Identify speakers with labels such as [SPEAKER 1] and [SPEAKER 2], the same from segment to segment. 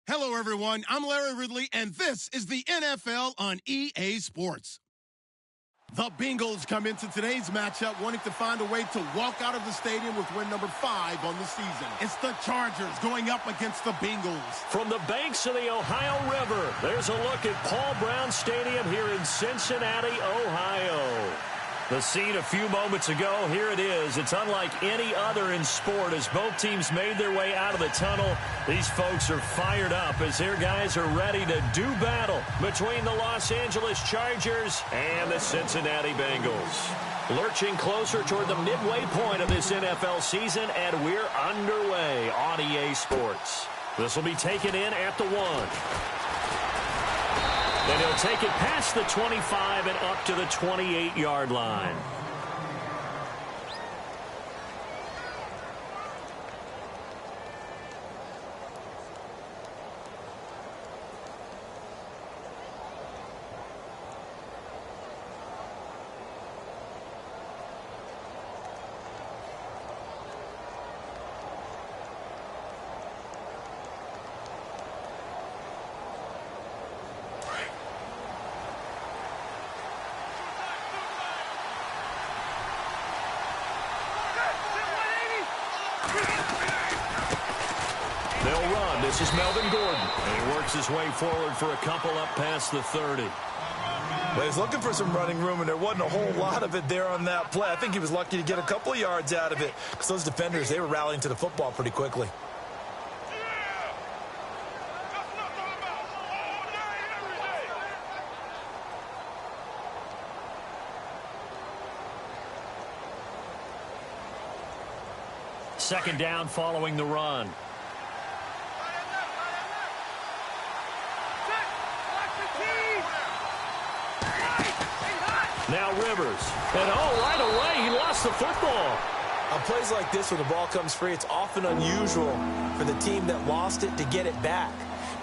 [SPEAKER 1] Hello, everyone. I'm Larry Ridley, and this is the NFL on EA Sports. The Bengals come into today's matchup wanting to find a way to walk out of the stadium with win number 5 on the season. It's the Chargers going up against the Bengals.
[SPEAKER 2] From the banks of the Ohio River, there's a look at Paul Brown Stadium here in Cincinnati, Ohio. The scene a few moments ago, here it is. It's unlike any other in sport as both teams made their way out of the tunnel. These folks are fired up as their guys are ready to do battle between the Los Angeles Chargers and the Cincinnati Bengals. Lurching closer toward the midway point of this NFL season, and we're underway on EA Sports. This will be taken in at the 1. And he'll take it past the 25 and up to the 28-yard line. They'll run. This is Melvin Gordon. And he works his way forward for a couple up past the 30.
[SPEAKER 3] Well, he's looking for some running room, and there wasn't a whole lot of it there on that play. I think he was lucky to get a couple of yards out of it because those defenders, they were rallying to the football pretty quickly.
[SPEAKER 2] Second down following the run. Now Rivers. And right away, he lost the football.
[SPEAKER 3] On plays like this where the ball comes free, it's often unusual for the team that lost it to get it back.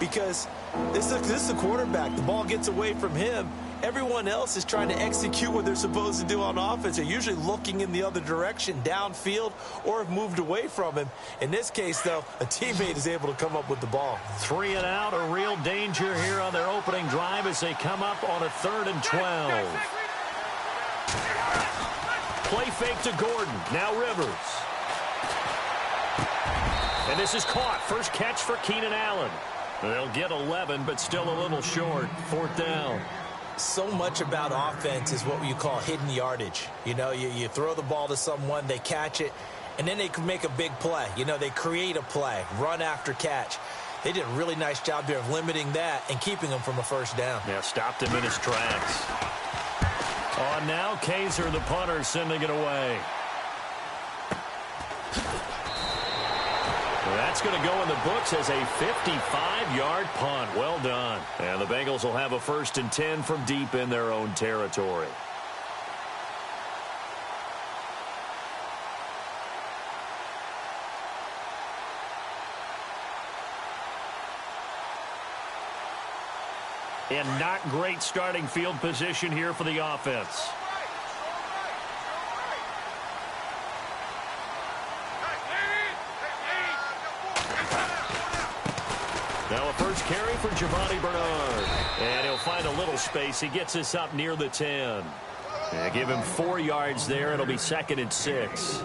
[SPEAKER 3] Because this is the quarterback. The ball gets away from him. Everyone else is trying to execute what they're supposed to do on offense. They're usually looking in the other direction, downfield, or have moved away from him. In this case, though, a teammate is able to come up with the ball.
[SPEAKER 2] 3 and out, a real danger here on their opening drive as they come up on a 3rd and 12. Play fake to Gordon. Now Rivers. And this is caught. First catch for Keenan Allen. They'll get 11, but still a little short. 4th down.
[SPEAKER 3] So much about offense is what you call hidden yardage. You know, you throw the ball to someone, they catch it, and then they can make a big play. You know, they create a play, run after catch. They did a really nice job there of limiting that and keeping him from a first down.
[SPEAKER 2] Yeah, stopped him in his tracks. On now, Kaiser, the punter, sending it away. That's going to go in the books as a 55-yard punt. Well done. And the Bengals will have a 1st and 10 from deep in their own territory. And not great starting field position here for the offense. Now a first carry for Giovanni Bernard. And he'll find a little space. He gets us up near the 10. Give him 4 yards there. It'll be 2nd and 6.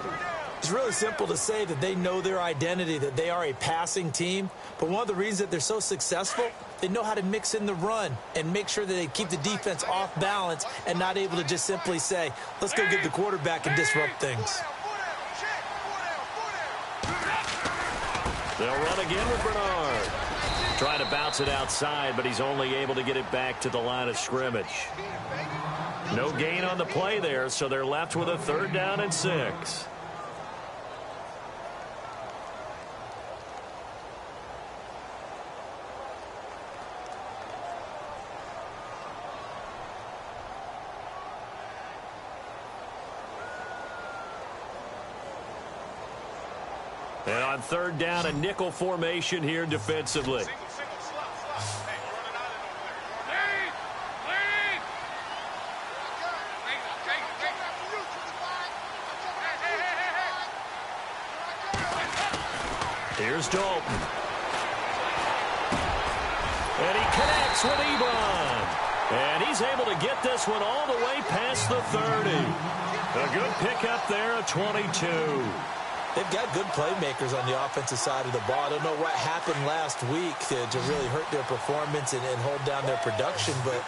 [SPEAKER 3] It's really simple to say that they know their identity, that they are a passing team. But one of the reasons that they're so successful, they know how to mix in the run and make sure that they keep the defense off balance and not able to just simply say, let's go get the quarterback and disrupt things.
[SPEAKER 2] They'll run again with Bernard. Trying to bounce it outside, but he's only able to get it back to the line of scrimmage. No gain on the play there, so they're left with a 3rd down and 6. And on 3rd down, a nickel formation here defensively. Here's Dalton. And he connects with Ebron. And he's able to get this one all the way past the 30. A good pickup there at 22.
[SPEAKER 3] They've got good playmakers on the offensive side of the ball. I don't know what happened last week to really hurt their performance and hold down their production, but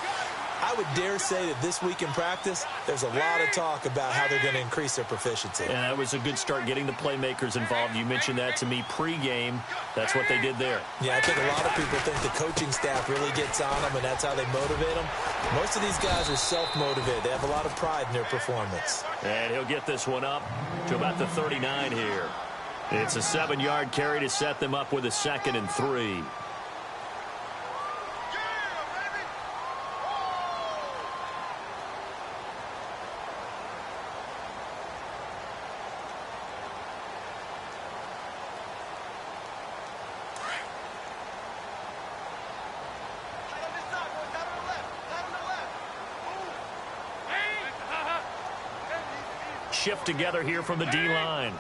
[SPEAKER 3] I would dare say that this week in practice, there's a lot of talk about how they're going to increase their proficiency.
[SPEAKER 2] And that was a good start getting the playmakers involved. You mentioned that to me pregame. That's what they did there.
[SPEAKER 3] Yeah, I think a lot of people think the coaching staff really gets on them, and that's how they motivate them. Most of these guys are self-motivated. They have a lot of pride in their performance.
[SPEAKER 2] And he'll get this one up to about the 39 here. It's a 7-yard carry to set them up with a 2nd and 3. Shift together here from the D-line.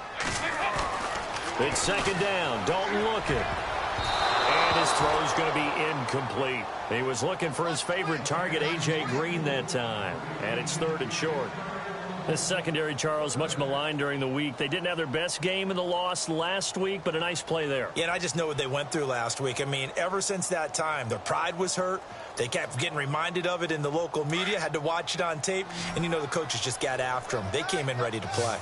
[SPEAKER 2] It's 2nd down. Dalton looking. And his throw's going to be incomplete. He was looking for his favorite target, A.J. Green, that time. And it's 3rd and short. This secondary, Charles, much maligned during the week. They didn't have their best game in the loss last week, but a nice play there.
[SPEAKER 3] Yeah, and I just know what they went through last week. I mean, ever since that time, their pride was hurt. They kept getting reminded of it in the local media, had to watch it on tape, and you know the coaches just got after them. They came in ready to play.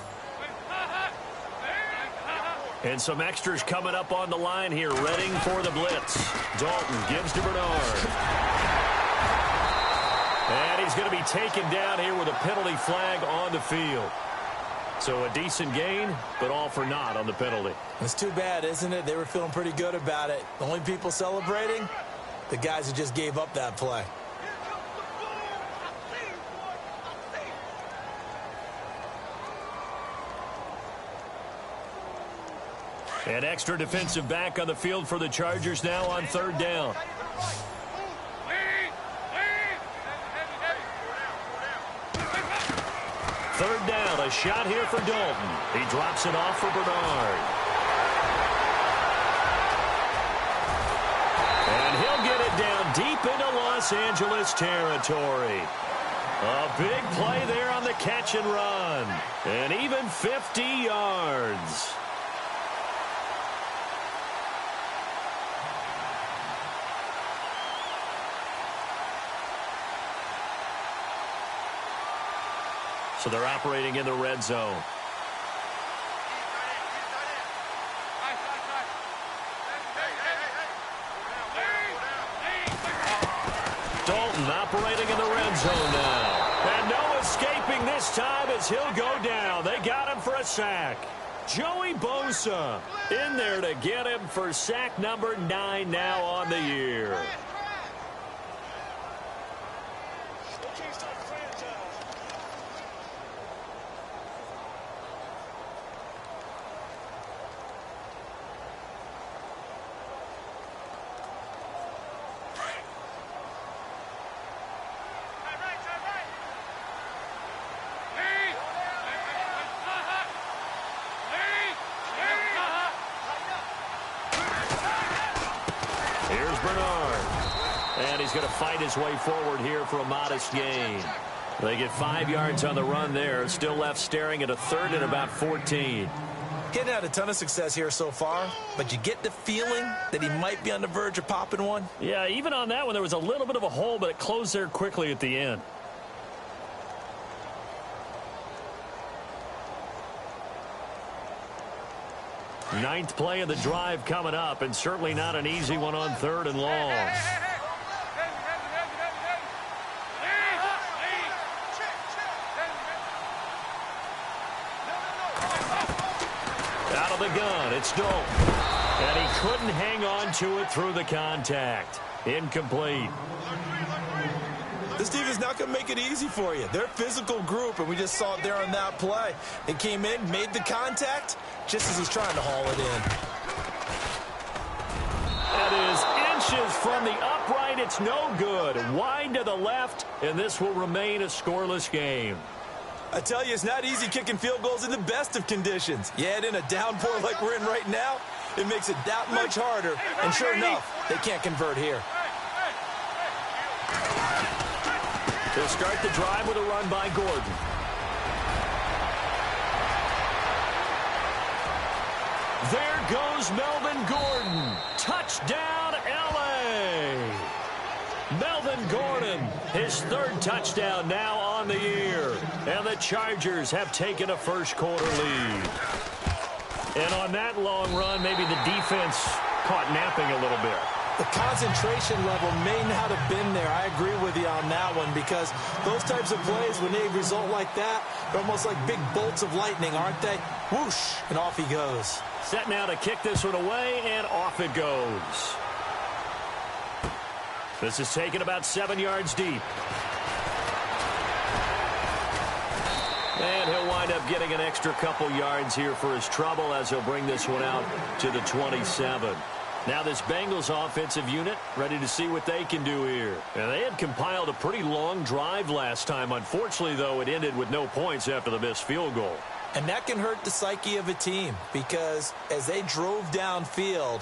[SPEAKER 2] And some extras coming up on the line here, readying for the blitz. Dalton gives to Bernard. And he's going to be taken down here with a penalty flag on the field. So a decent gain, but all for naught on the penalty.
[SPEAKER 3] It's too bad, isn't it? They were feeling pretty good about it. The only people celebrating, the guys who just gave up that play.
[SPEAKER 2] An extra defensive back on the field for the Chargers now on 3rd down. Third down, a shot here for Dalton. He drops it off for Bernard. And he'll get it down deep into Los Angeles territory. A big play there on the catch and run. And even 50 yards. So they're operating in the red zone. Dalton operating in the red zone now. And no escaping this time as he'll go down. They got him for a sack. Joey Bosa in there to get him for sack number 9 now on the year. He's going to fight his way forward here for a modest gain. They get 5 yards on the run there. Still left staring at a 3rd and about 14.
[SPEAKER 3] He hadn't had a ton of success here so far, but you get the feeling that he might be on the verge of popping one.
[SPEAKER 2] Yeah, even on that one, there was a little bit of a hole, but it closed there quickly at the end. Ninth play of the drive coming up, and certainly not an easy one on 3rd and long. Out of the gun, it's Dalton. And he couldn't hang on to it through the contact. Incomplete.
[SPEAKER 3] This team is not going to make it easy for you. They're a physical group, and we just saw it there on that play. They came in, made the contact, just as he's trying to haul it in.
[SPEAKER 2] That is inches from the upright. It's no good. Wide to the left, and this will remain a scoreless game.
[SPEAKER 3] I tell you, it's not easy kicking field goals in the best of conditions. You add in a downpour like we're in right now, it makes it that much harder. And sure enough, they can't convert here.
[SPEAKER 2] They'll start the drive with a run by Gordon. There goes Melvin Gordon. Touchdown, L.A. Melvin Gordon, his third touchdown now on the year. And the Chargers have taken a first-quarter lead. And on that long run, maybe the defense caught napping a little bit.
[SPEAKER 3] The concentration level may not have been there. I agree with you on that one, because those types of plays, when they result like that, they're almost like big bolts of lightning, aren't they? Whoosh, and off he goes.
[SPEAKER 2] Set now to kick this one away, and off it goes. This is taken about 7 yards deep. And he'll wind up getting an extra couple yards here for his trouble as he'll bring this one out to the 27. Now this Bengals offensive unit ready to see what they can do here. And they had compiled a pretty long drive last time. Unfortunately, though, it ended with no points after the missed field goal.
[SPEAKER 3] And that can hurt the psyche of a team, because as they drove downfield,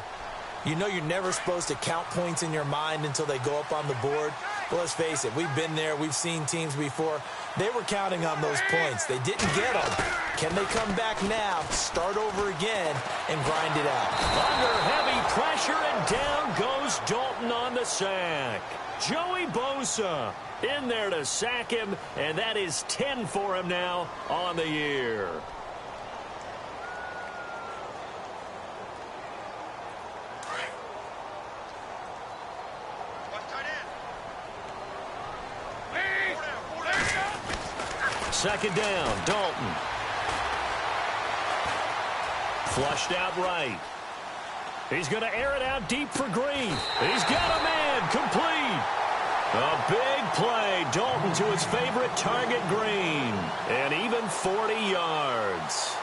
[SPEAKER 3] you know you're never supposed to count points in your mind until they go up on the board. But let's face it, we've been there. We've seen teams before. They were counting on those points. They didn't get them. Can they come back now, start over again, and grind it out?
[SPEAKER 2] Under heavy pressure, and down goes Dalton on the sack. Joey Bosa in there to sack him, and that is 10 for him now on the year. Second down, Dalton. Flushed out right. He's going to air it out deep for Green. He's got a man, complete. A big play. Dalton to his favorite target, Green. And even 40 yards.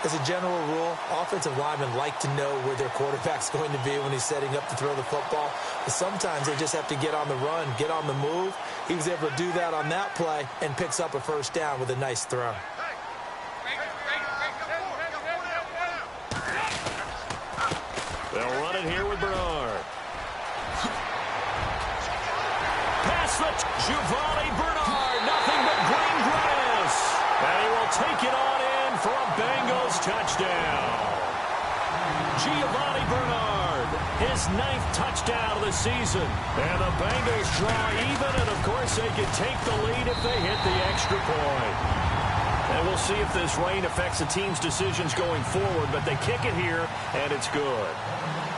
[SPEAKER 3] As a general rule, offensive linemen like to know where their quarterback's going to be when he's setting up to throw the football. But sometimes they just have to get on the run, get on the move. He was able to do that on that play and picks up a first down with a nice throw.
[SPEAKER 2] They'll run it here with Bernard. Pass the Giovanni Bernard. Nothing but green grass. And he will take it on in for a Bengals touchdown. Giovanni Bernard, his 9th touchdown of the season. And the Bengals draw even, and of course they can take the lead if they hit the extra point. And we'll see if this rain affects the team's decisions going forward, but they kick it here, and it's good.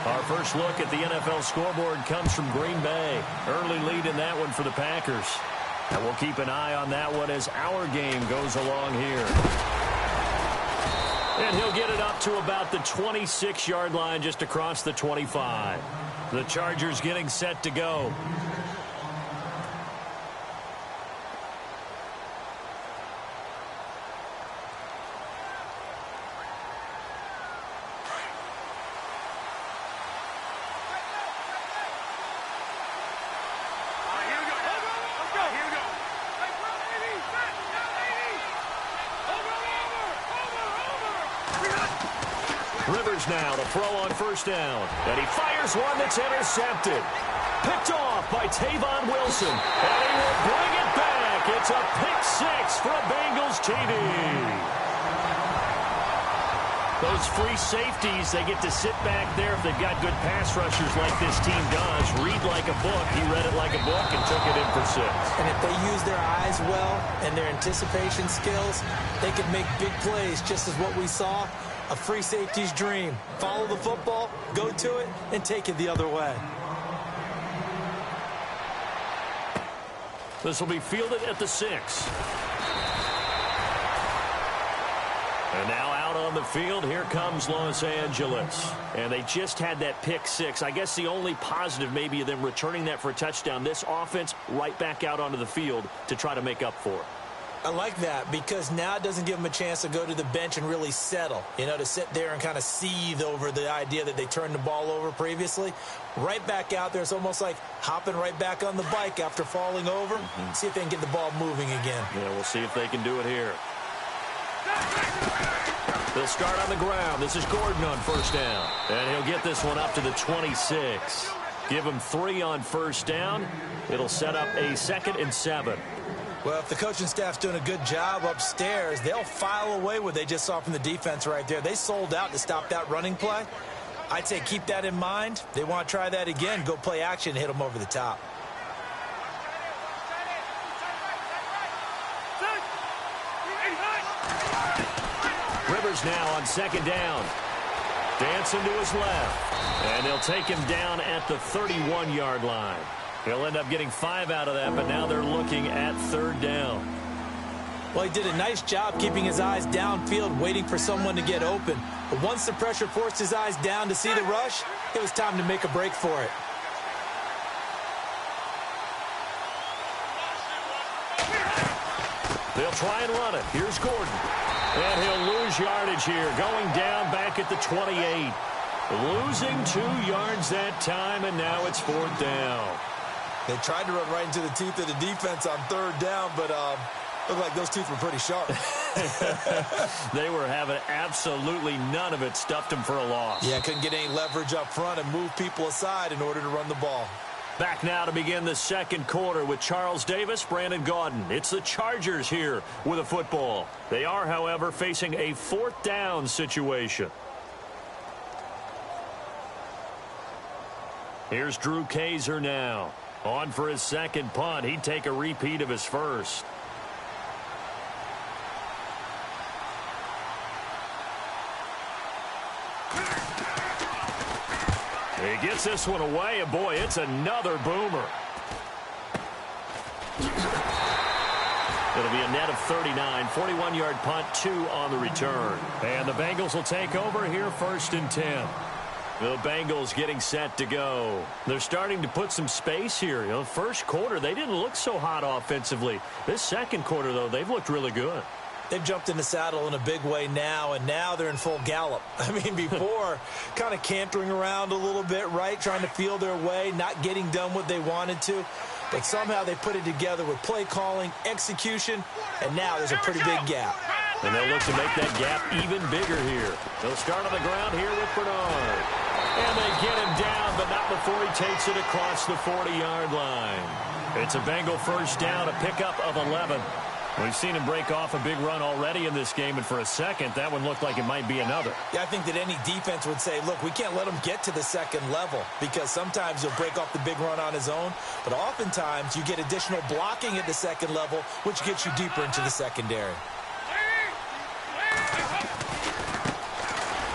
[SPEAKER 2] Our first look at the NFL scoreboard comes from Green Bay. Early lead in that one for the Packers. And we'll keep an eye on that one as our game goes along here. And he'll get it up to about the 26-yard line, just across the 25. The Chargers getting set to go. Now to throw on first down. And he fires one that's intercepted. Picked off by Tavon Wilson. And he will bring it back. It's a pick six for a Bengals TD. Those free safeties, they get to sit back there if they've got good pass rushers like this team does. Read like a book. He read it like a book and took it in for 6.
[SPEAKER 3] And if they use their eyes well and their anticipation skills, they can make big plays, just as what we saw. A free safety's dream. Follow the football, go to it, and take it the other way.
[SPEAKER 2] This will be fielded at the 6. And now out on the field, here comes Los Angeles. And they just had that pick 6. I guess the only positive maybe of them returning that for a touchdown. This offense right back out onto the field to try to make up for it.
[SPEAKER 3] I like that, because now it doesn't give them a chance to go to the bench and really settle, to sit there and kind of seethe over the idea that they turned the ball over previously. Right back out there, it's almost like hopping right back on the bike after falling over. See if they can get the ball moving again.
[SPEAKER 2] Yeah, we'll see if they can do it here. They'll start on the ground. This is Gordon on first down. And he'll get this one up to the 26. Give him 3 on first down. It'll set up a 2nd and 7.
[SPEAKER 3] Well, if the coaching staff's doing a good job upstairs, they'll file away what they just saw from the defense right there. They sold out to stop that running play. I'd say keep that in mind. They want to try that again. Go play action and hit them over the top.
[SPEAKER 2] Rivers now on second down. Dancing to his left. And they'll take him down at the 31-yard line. He'll end up getting 5 out of that, but now they're looking at third down.
[SPEAKER 3] Well, he did a nice job keeping his eyes downfield, waiting for someone to get open. But once the pressure forced his eyes down to see the rush, it was time to make a break for it.
[SPEAKER 2] They'll try and run it. Here's Gordon. And he'll lose yardage here, going down back at the 28. Losing 2 yards that time, and now it's fourth down.
[SPEAKER 3] They tried to run right into the teeth of the defense on third down, but looked like those teeth were pretty sharp.
[SPEAKER 2] They were having absolutely none of it. Stuffed them for a loss.
[SPEAKER 3] Yeah, couldn't get any leverage up front and move people aside in order to run the ball.
[SPEAKER 2] Back now to begin the second quarter with Charles Davis, Brandon Gaudin. It's the Chargers here with a football. They are, however, facing a fourth down situation. Here's Drew Kaiser now. On for his second punt. He'd take a repeat of his first. He gets this one away, and boy, it's another boomer. It'll be a net of 39, 41-yard punt, 2 on the return. And the Bengals will take over here first and 10. The Bengals getting set to go. They're starting to put some space here. You know, first quarter, they didn't look so hot offensively. This second quarter, though, they've looked really good.
[SPEAKER 3] They've jumped in the saddle in a big way now, and now they're in full gallop. I mean, before, kind of cantering around a little bit, right, trying to feel their way, not getting done what they wanted to. But somehow they put it together with play calling, execution, and now there's a pretty big gap.
[SPEAKER 2] And they'll look to make that gap even bigger here. They'll start on the ground here with Bernard. And they get him down, but not before he takes it across the 40-yard line. It's a Bengal first down, a pickup of 11. We've seen him break off a big run already in this game, and for a second, that one looked like it might be another.
[SPEAKER 3] Yeah, I think that any defense would say, look, we can't let him get to the second level, because sometimes he'll break off the big run on his own, but oftentimes you get additional blocking at the second level, which gets you deeper into the secondary.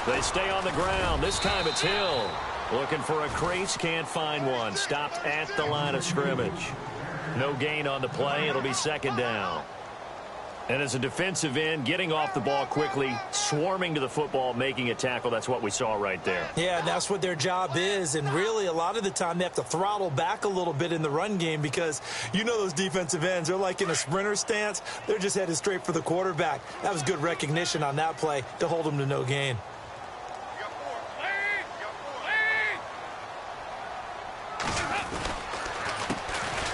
[SPEAKER 2] They stay on the ground. This time it's Hill. Looking for a crease, can't find one. Stopped at the line of scrimmage. No gain on the play. It'll be second down. And as a defensive end, getting off the ball quickly, swarming to the football, making a tackle, that's what we saw right there.
[SPEAKER 3] Yeah, that's what their job is, and really a lot of the time they have to throttle back a little bit in the run game because you know those defensive ends, they're like in a sprinter stance. They're just headed straight for the quarterback. That was good recognition on that play to hold them to no gain.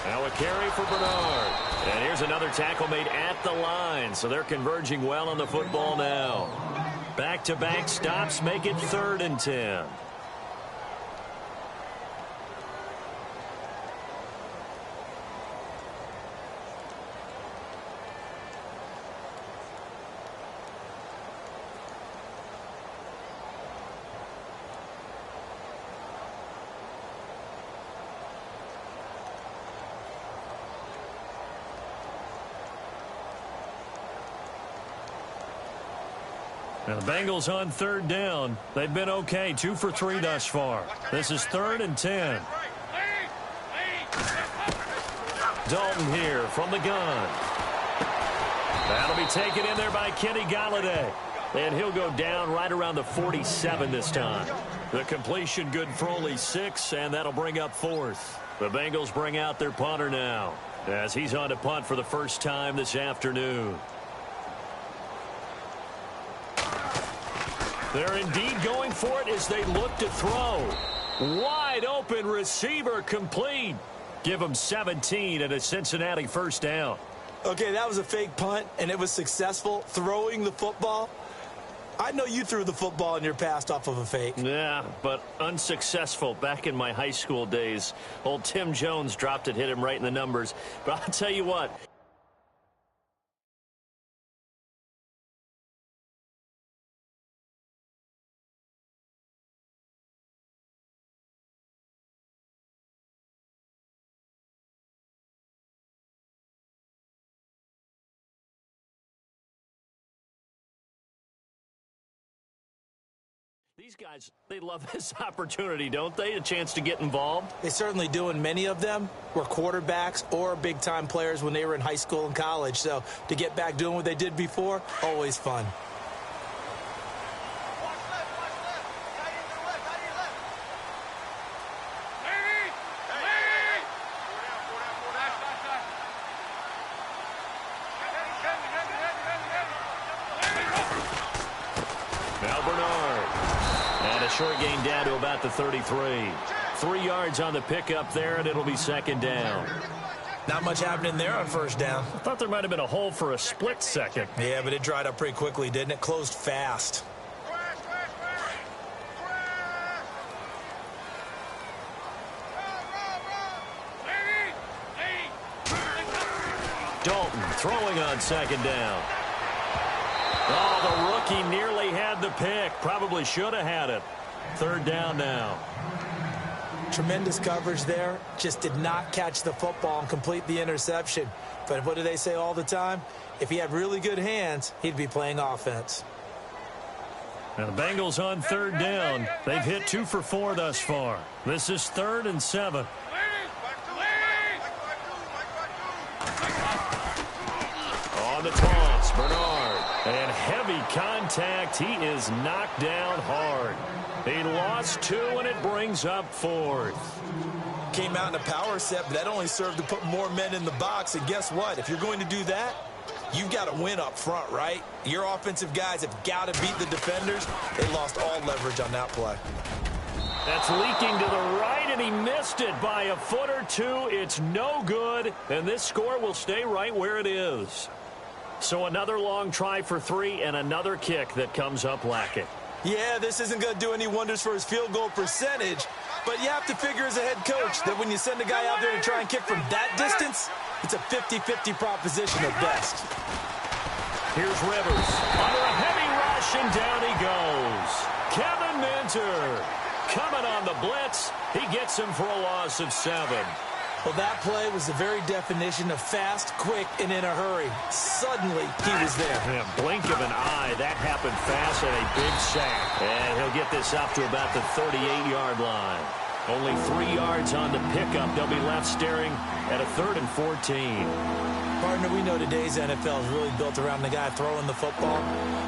[SPEAKER 2] Now a carry for Bernard. And here's another tackle made at the line. So they're converging well on the football now. Back-to-back stops make it 3rd and 10. Now the Bengals on 3rd down. They've been okay, 2 for 3 thus far. This is 3rd and 10. Dalton here from the gun. That'll be taken in there by Kenny Galladay. And he'll go down right around the 47 this time. The completion good for only 6, and that'll bring up 4th. The Bengals bring out their punter now as he's on to punt for the first time this afternoon. They're indeed going for it as they look to throw. Wide open receiver complete. Give them 17 and a Cincinnati first down.
[SPEAKER 3] Okay, that was a fake punt, and it was successful throwing the football. I know you threw the football in your past off of a fake.
[SPEAKER 2] Yeah, but unsuccessful back in my high school days. Old Tim Jones dropped it, hit him right in the numbers. But I'll tell you what. These guys, they love this opportunity, don't they? A chance to get involved.
[SPEAKER 3] They certainly do, and many of them were quarterbacks or big-time players when they were in high school and college. So to get back doing what they did before, always fun.
[SPEAKER 2] Short gain down to about the 33. 3 yards on the pickup there, and it'll be second down.
[SPEAKER 3] Not much happening there on first down.
[SPEAKER 2] I thought there might have been a hole for a split second.
[SPEAKER 3] Yeah, but it dried up pretty quickly, didn't it? Closed fast.
[SPEAKER 2] Dalton throwing on second down. Oh, the rookie nearly had the pick. Probably should have had it. Third down now.
[SPEAKER 3] Tremendous coverage there. Just did not catch the football and complete the interception. But what do they say all the time? If he had really good hands, he'd be playing offense.
[SPEAKER 2] Now the Bengals on third down. They've hit 2 for 4 thus far. This is 3rd and 7. On the toss, Bernard. And heavy contact. He is knocked down hard. He lost 2, and it brings up 4th.
[SPEAKER 3] Came out in a power set, but that only served to put more men in the box. And guess what? If you're going to do that, you've got to win up front, right? Your offensive guys have got to beat the defenders. They lost all leverage on that play.
[SPEAKER 2] That's leaking to the right, and he missed it by a foot or 2. It's no good, and this score will stay right where it is. So another long try for 3 and another kick that comes up lacking.
[SPEAKER 3] Yeah, this isn't going to do any wonders for his field goal percentage, but you have to figure as a head coach that when you send a guy out there to try and kick from that distance, it's a 50-50 proposition at best.
[SPEAKER 2] Here's Rivers under a heavy rush, and down he goes. Kevin Minter coming on the blitz. He gets him for a loss of 7.
[SPEAKER 3] Well, that play was the very definition of fast, quick, and in a hurry. Suddenly, he was there.
[SPEAKER 2] In a blink of an eye, that happened fast and a big sack. And he'll get this up to about the 38-yard line. Only 3 yards on the pickup. They'll be left staring at a 3rd and 14.
[SPEAKER 3] Partner, we know today's NFL is really built around the guy throwing the football.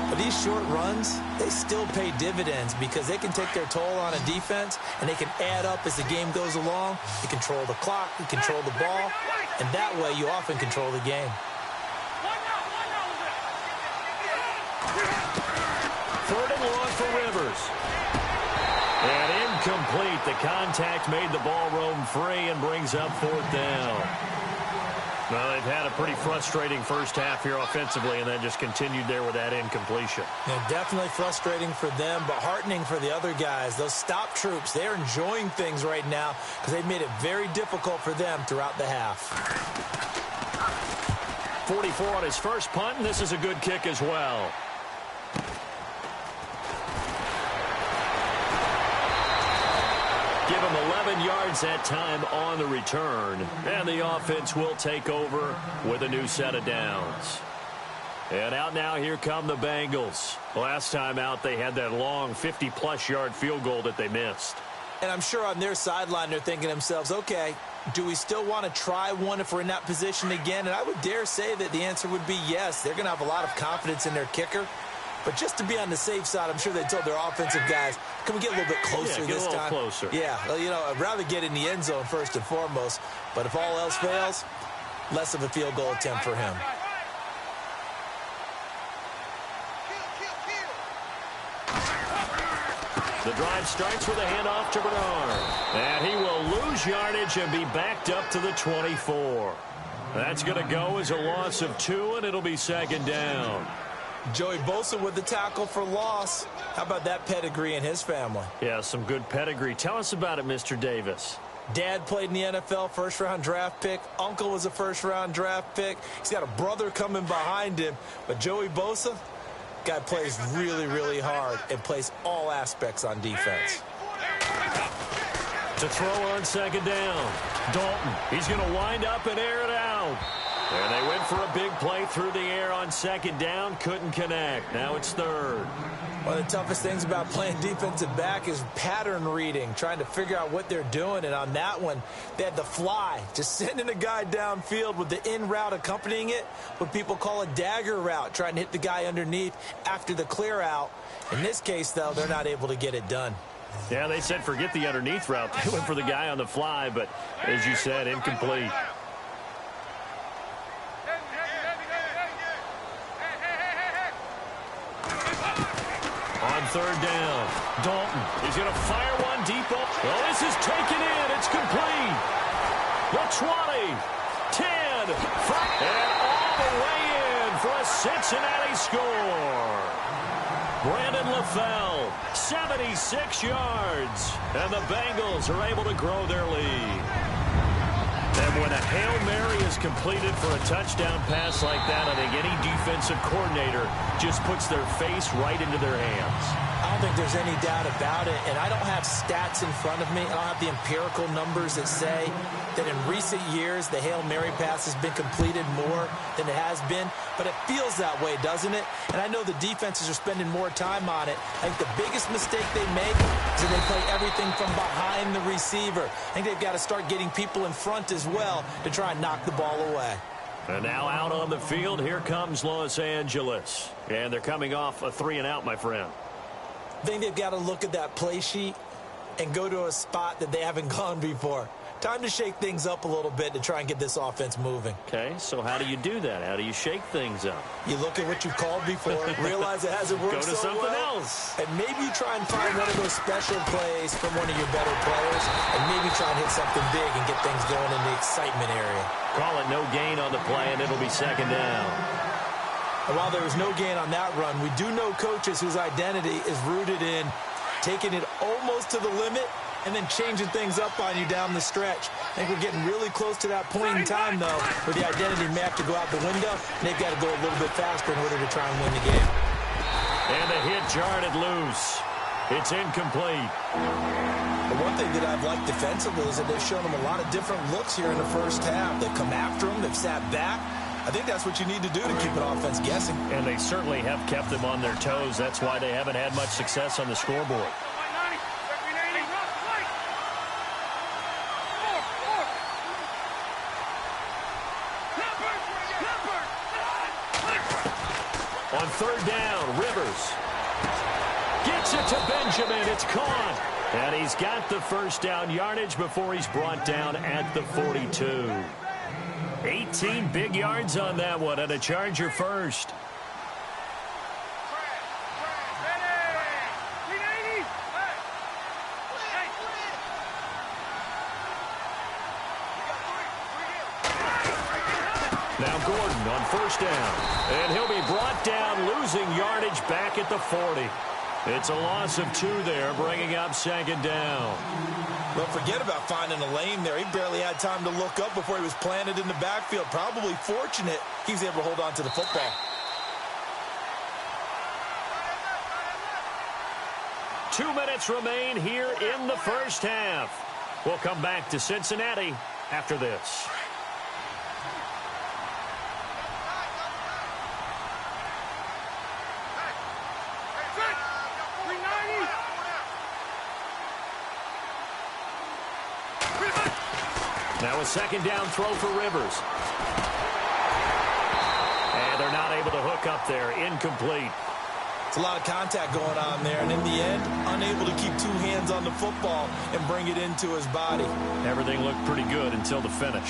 [SPEAKER 3] But these short runs, they still pay dividends because they can take their toll on a defense, and they can add up as the game goes along. You control the clock, you control the ball, and that way you often control the game.
[SPEAKER 2] 3rd and long for Rivers. And incomplete. The contact made the ball roam free and brings up 4th down. Well, they've had a pretty frustrating first half here offensively, and then just continued there with that incompletion.
[SPEAKER 3] Yeah, definitely frustrating for them, but heartening for the other guys. Those stop troops, they're enjoying things right now because they've made it very difficult for them throughout the half.
[SPEAKER 2] 44 on his first punt, and this is a good kick as well. Give him 11 yards that time on the return. And the offense will take over with a new set of downs. And out now, here come the Bengals. Last time out, they had that long 50-plus yard field goal that they missed.
[SPEAKER 3] And I'm sure on their sideline, they're thinking to themselves, okay, do we still want to try one if we're in that position again? And I would dare say that the answer would be yes. They're going to have a lot of confidence in their kicker. But just to be on the safe side, I'm sure they told their offensive guys, can we get a little bit closer this time?
[SPEAKER 2] Yeah, get a little closer.
[SPEAKER 3] Yeah, well, you know, I'd rather get in the end zone first and foremost. But if all else fails, less of a field goal attempt for him.
[SPEAKER 2] The drive starts with a handoff to Bernard. And he will lose yardage and be backed up to the 24. That's going to go as a loss of 2, and it'll be second down.
[SPEAKER 3] Joey Bosa with the tackle for loss. How about that pedigree in his family?
[SPEAKER 2] Yeah, some good pedigree. Tell us about it, Mr. Davis.
[SPEAKER 3] Dad played in the NFL, first-round draft pick. Uncle was a first-round draft pick. He's got a brother coming behind him. But Joey Bosa, guy plays really, really hard and plays all aspects on defense.
[SPEAKER 2] To throw on second down. Dalton, he's going to wind up and air it out. And they went for a big play through the air on second down. Couldn't connect. Now it's third.
[SPEAKER 3] One of the toughest things about playing defensive back is pattern reading, trying to figure out what they're doing. And on that one, they had the fly, just sending a guy downfield with the in route accompanying it, what people call a dagger route, trying to hit the guy underneath after the clear out. In this case, though, they're not able to get it done.
[SPEAKER 2] Yeah, they said forget the underneath route. They went for the guy on the fly, but as you said, incomplete. On third down, Dalton is going to fire one deep. Oh, this is taken in. It's complete. The 20, 10, 5, and all the way in for a Cincinnati score. Brandon LaFell, 76 yards. And the Bengals are able to grow their lead. And when a Hail Mary is completed for a touchdown pass like that, I think any defensive coordinator just puts their face right into their hands.
[SPEAKER 3] I don't think there's any doubt about it, and I don't have stats in front of me. I don't have the empirical numbers that say that in recent years the Hail Mary pass has been completed more than it has been, but it feels that way, doesn't it? And I know the defenses are spending more time on it. I think the biggest mistake they make is that they play everything from behind the receiver. I think they've got to start getting people in front as well to try and knock the ball away.
[SPEAKER 2] And now out on the field, here comes Los Angeles. And they're coming off a 3-and-out, my friend.
[SPEAKER 3] I think they've got to look at that play sheet and go to a spot that they haven't gone before. Time to shake things up a little bit to try and get this offense moving.
[SPEAKER 2] Okay, so how do you do that? How do you shake things up?
[SPEAKER 3] You look at what you called before, realize it hasn't worked
[SPEAKER 2] Go to
[SPEAKER 3] so
[SPEAKER 2] something
[SPEAKER 3] well,
[SPEAKER 2] else.
[SPEAKER 3] and maybe you try and find one of those special plays from one of your better players, and maybe try and hit something big and get things going in the excitement area.
[SPEAKER 2] Call it no gain on the play, and it'll be second down.
[SPEAKER 3] And while there was no gain on that run, we do know coaches whose identity is rooted in taking it almost to the limit and then changing things up on you down the stretch. I think we're getting really close to that point in time, though, where the identity may have to go out the window, and they've got to go a little bit faster in order to try and win the game.
[SPEAKER 2] And the hit jarred it loose. It's incomplete.
[SPEAKER 3] The one thing that I've liked defensively is that they've shown them a lot of different looks here in the first half. They've come after them. They've sat back. I think that's what you need to do to keep an offense guessing.
[SPEAKER 2] And they certainly have kept them on their toes. That's why they haven't had much success on the scoreboard. On third down, Rivers gets it to Benjamin. It's caught. And he's got the first down yardage before he's brought down at the 42. 18 big yards on that one, and a Charger first. Now Gordon on first down, and he'll be brought down, losing yardage back at the 40. It's a loss of 2 there, bringing up second down.
[SPEAKER 3] Well, forget about finding a lane there. He barely had time to look up before he was planted in the backfield. Probably fortunate he was able to hold on to the football.
[SPEAKER 2] 2 minutes remain here in the first half. We'll come back to Cincinnati after this. Now a second down throw for Rivers. And they're not able to hook up there. Incomplete.
[SPEAKER 3] It's a lot of contact going on there, and in the end, unable to keep 2 hands on the football and bring it into his body.
[SPEAKER 2] Everything looked pretty good until the finish.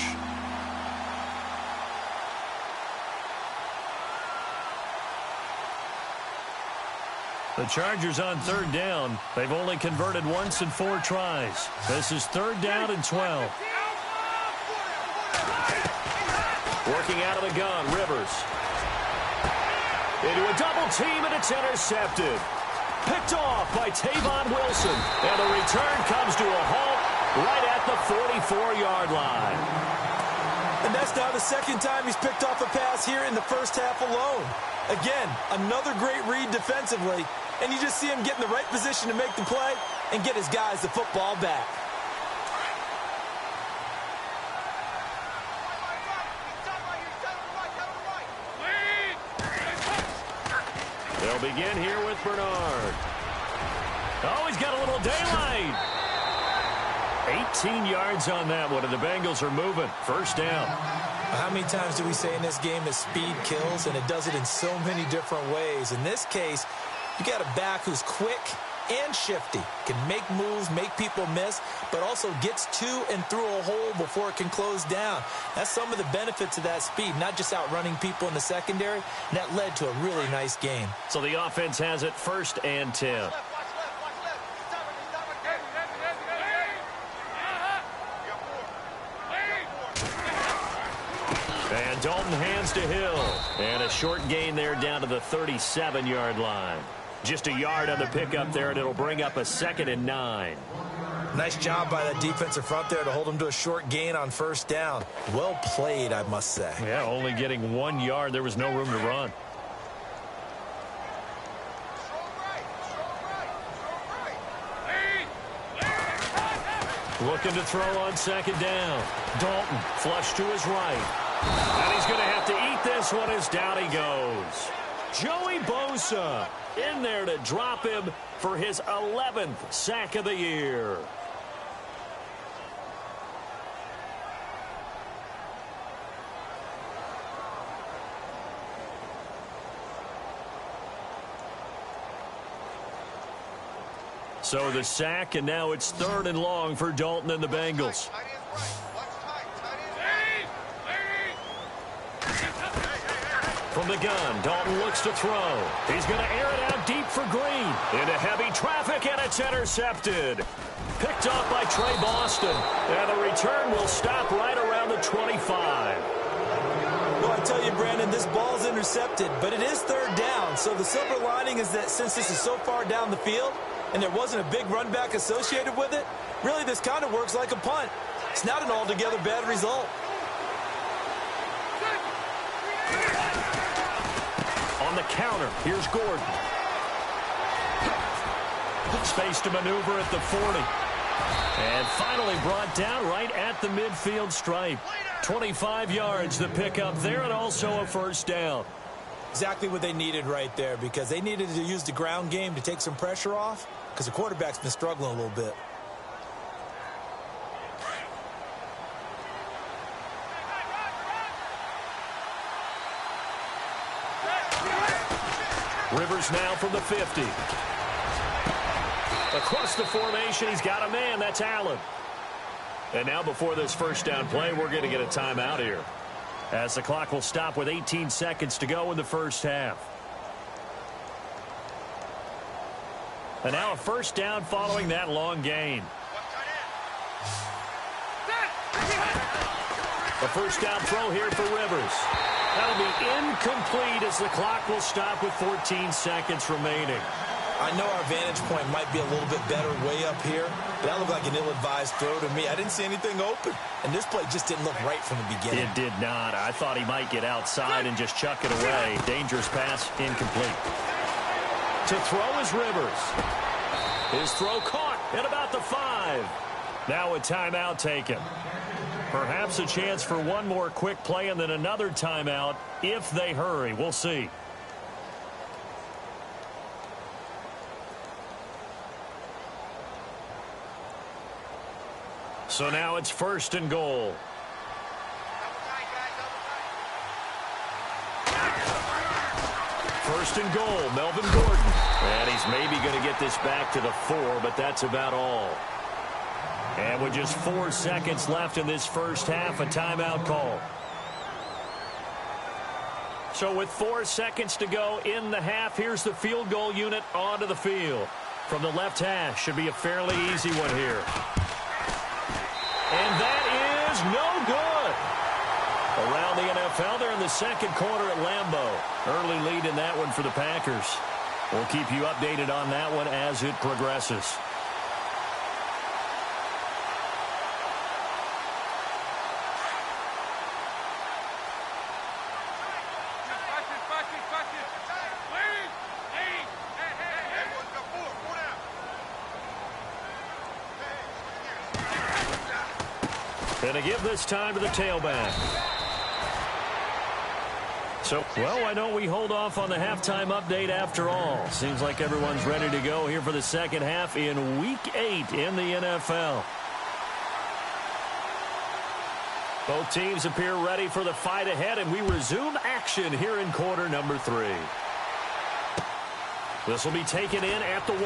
[SPEAKER 2] The Chargers on third down. They've only converted once in 4 tries. This is third down and 12. Working out of the gun, Rivers. Into a double team, and it's intercepted. Picked off by Tavon Wilson. And the return comes to a halt right at the 44-yard line.
[SPEAKER 3] And that's now the second time he's picked off a pass here in the first half alone. Again, another great read defensively, and you just see him get in the right position to make the play and get his guys the football back.
[SPEAKER 2] They'll begin here with Bernard. Oh, he's got a little daylight. 18 yards on that one, and the Bengals are moving. First down.
[SPEAKER 3] How many times do we say in this game that speed kills, and it does it in so many different ways? In this case, you got a back who's quick and shifty, can make moves, make people miss, but also gets to and through a hole before it can close down. That's some of the benefits of that speed, not just outrunning people in the secondary, and that led to a really nice game.
[SPEAKER 2] So the offense has it 1st and 10. And Dalton hands to Hill. And a short gain there down to the 37-yard line. Just a yard on the pickup there, and it'll bring up a 2nd and 9.
[SPEAKER 3] Nice job by that defensive front there to hold him to a short gain on 1st down. Well played, I must say.
[SPEAKER 2] Yeah, only getting 1 yard. There was no room to run. Looking to throw on 2nd down. Dalton flush to his right. And he's going to have to eat this one as down he goes. Joey Bosa in there to drop him for his 11th sack of the year. So the sack, and now it's 3rd and long for Dalton and the Bengals. From the gun, Dalton looks to throw. He's going to air it out deep for Green. Into heavy traffic, and it's intercepted. Picked off by Trey Boston. And the return will stop right around the 25.
[SPEAKER 3] Well, I tell you, Brandon, this ball's intercepted, but it is 3rd down. So the silver lining is that since this is so far down the field and there wasn't a big run back associated with it, really this kind of works like a punt. It's not an altogether bad result.
[SPEAKER 2] On the counter, here's Gordon. Space to maneuver at the 40. And finally brought down right at the midfield stripe. 25 yards, the pickup there, and also a 1st down.
[SPEAKER 3] Exactly what they needed right there, because they needed to use the ground game to take some pressure off, because the quarterback's been struggling a little bit.
[SPEAKER 2] Rivers now from the 50. Across the formation, he's got a man. That's Allen. And now before this 1st down play, we're going to get a timeout here, as the clock will stop with 18 seconds to go in the 1st half. And now a 1st down following that long gain. A 1st down throw here for Rivers. That'll be incomplete as the clock will stop with 14 seconds remaining.
[SPEAKER 3] I know our vantage point might be a little bit better way up here, but that looked like an ill-advised throw to me. I didn't see anything open, and this play just didn't look right from the beginning.
[SPEAKER 2] It did not. I thought he might get outside and just chuck it away. Dangerous pass, incomplete. To throw is Rivers. His throw caught at about the 5. Now a timeout taken. Perhaps a chance for one more quick play and then another timeout if they hurry. We'll see. So now it's 1st and goal. First and goal, Melvin Gordon. And he's maybe going to get this back to the 4, but that's about all. And with just 4 seconds left in this 1st half, a timeout call. So with 4 seconds to go in the half, here's the field goal unit onto the field. From the left hash, should be a fairly easy one here. And that is no good. Around the NFL, they're in the 2nd quarter at Lambeau. Early lead in that one for the Packers. We'll keep you updated on that one as it progresses. And to give this time to the tailback. So, well, why don't we hold off on the halftime update after all? Seems like everyone's ready to go here for the second half in Week 8 in the NFL. Both teams appear ready for the fight ahead, and we resume action here in quarter number 3. This will be taken in at the 1.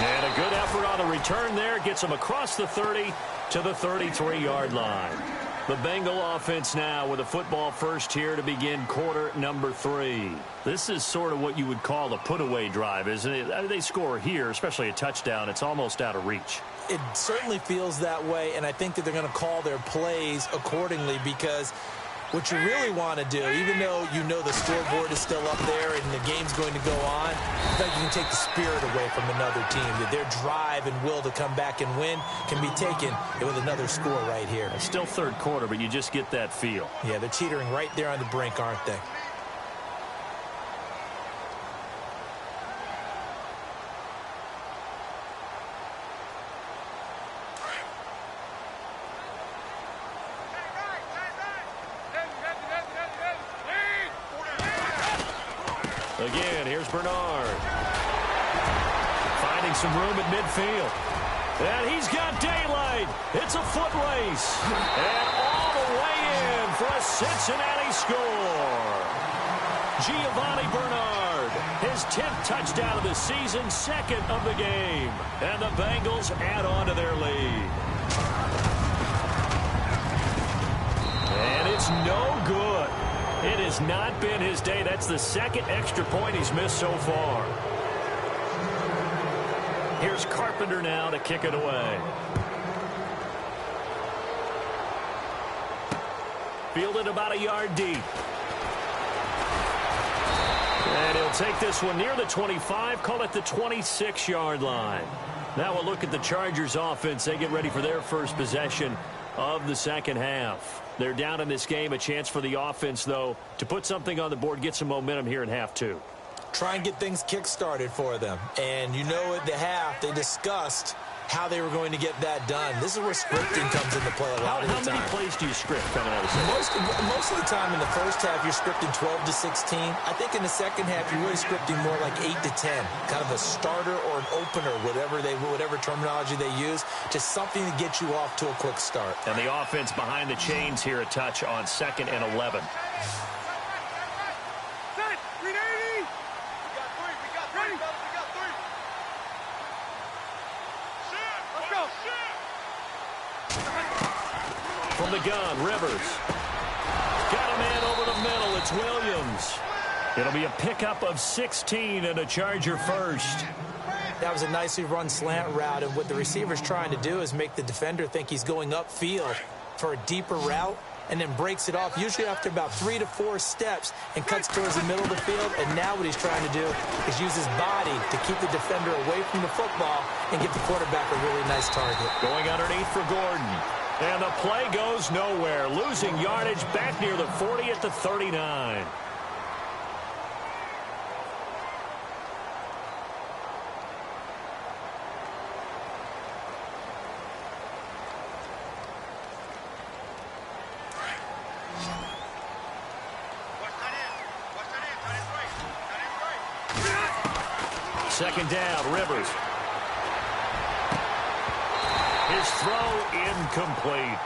[SPEAKER 2] And a good effort on the return there. Gets him across the 30 to the 33-yard line. The Bengal offense now with a football first here to begin quarter number 3. This is sort of what you would call a put-away drive, isn't it? They score here, especially a touchdown. It's almost out of reach.
[SPEAKER 3] It certainly feels that way, and I think that they're going to call their plays accordingly, because what you really want to do, even though you know the scoreboard is still up there and the game's going to go on, I think you can take the spirit away from another team. That their drive and will to come back and win can be taken with another score right here.
[SPEAKER 2] It's still third quarter, but you just get that feel.
[SPEAKER 3] Yeah, they're teetering right there on the brink, aren't they?
[SPEAKER 2] Again, here's Bernard. Finding some room at midfield. And he's got daylight. It's a foot race. And all the way in for a Cincinnati score. Giovanni Bernard, his 10th touchdown of the season, second of the game. And the Bengals add on to their lead. And it's no good. It has not been his day. That's the second extra point he's missed so far. Here's Carpenter now to kick it away. Fielded about a yard deep. And he'll take this one near the 25, call it the 26-yard line. Now we'll look at the Chargers offense. They get ready for their first possession of the second half. They're down in this game. A chance for the offense, though, to put something on the board, get some momentum here in half 2.
[SPEAKER 3] Try and get things kick-started for them. And you know at the half, they discussed how they were going to get that done. This is where scripting comes into play a lot of the time.
[SPEAKER 2] How many plays do you script coming out of the second?
[SPEAKER 3] Most of the time in the first half, you're scripting 12 to 16. I think in the second half, you're really scripting more like 8 to 10. Kind of a starter or an opener, whatever terminology they use, just something to get you off to a quick start.
[SPEAKER 2] And the offense behind the chains here a touch on 2nd and 11. From the gun, Rivers. Got a man over the middle. It's Williams. It'll be a pickup of 16 and a Charger first.
[SPEAKER 3] That was a nicely run slant route, and what the receiver's trying to do is make the defender think he's going upfield for a deeper route, and then breaks it off, usually after about 3 to 4 steps, and cuts towards the middle of the field. And now what he's trying to do is use his body to keep the defender away from the football and give the quarterback a really nice target.
[SPEAKER 2] Going underneath for Gordon. And the play goes nowhere. Losing yardage back near the 40 at the 39. Second down, Rivers. His throw incomplete.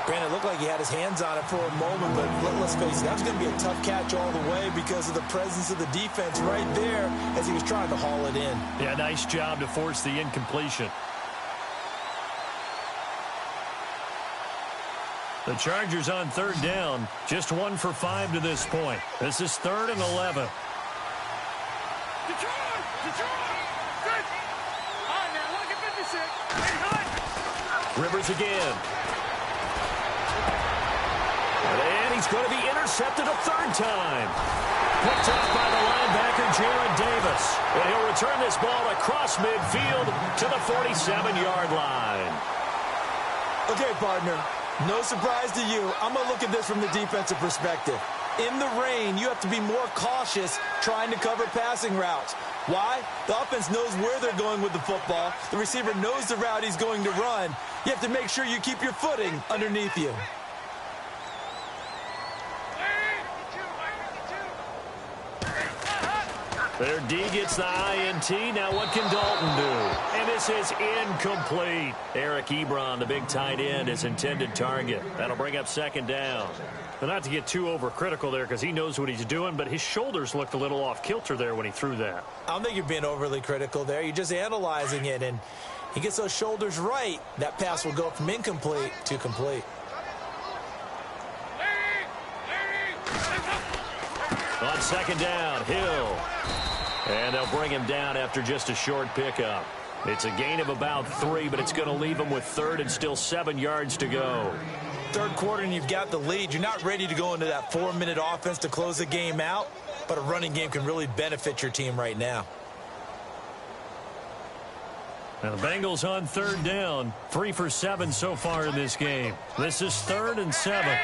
[SPEAKER 3] Brandon, it looked like he had his hands on it for a moment, but let's face it, that was going to be a tough catch all the way because of the presence of the defense right there as he was trying to haul it in.
[SPEAKER 2] Yeah, nice job to force the incompletion. The Chargers on 3rd down, just 1 for 5 to this point. This is 3rd and 11. Rivers again. And he's going to be intercepted a 3rd time. Picked off by the linebacker, Jared Davis. And he'll return this ball across midfield to the 47-yard line.
[SPEAKER 3] Okay, partner, no surprise to you. I'm going to look at this from the defensive perspective. In the rain, you have to be more cautious trying to cover passing routes. Why? The offense knows where they're going with the football. The receiver knows the route he's going to run. You have to make sure you keep your footing underneath you.
[SPEAKER 2] Their D gets the INT. Now what can Dalton do? And this is incomplete. Eric Ebron, the big tight end, his intended target. That'll bring up second down. But not to get too overcritical there because he knows what he's doing, but his shoulders looked a little off kilter there when he threw that.
[SPEAKER 3] I don't think you're being overly critical there. You're just analyzing it, and he gets those shoulders right. That pass will go from incomplete to complete.
[SPEAKER 2] On second down, Hill. And they'll bring him down after just a short pickup. It's a gain of about 3, but it's going to leave him with third and still 7 yards to go.
[SPEAKER 3] Third quarter and you've got the lead. You're not ready to go into that 4-minute offense to close the game out, but a running game can really benefit your team right now.
[SPEAKER 2] Now the Bengals on third down. 3 for 7 so far in this game. This is 3rd and 7.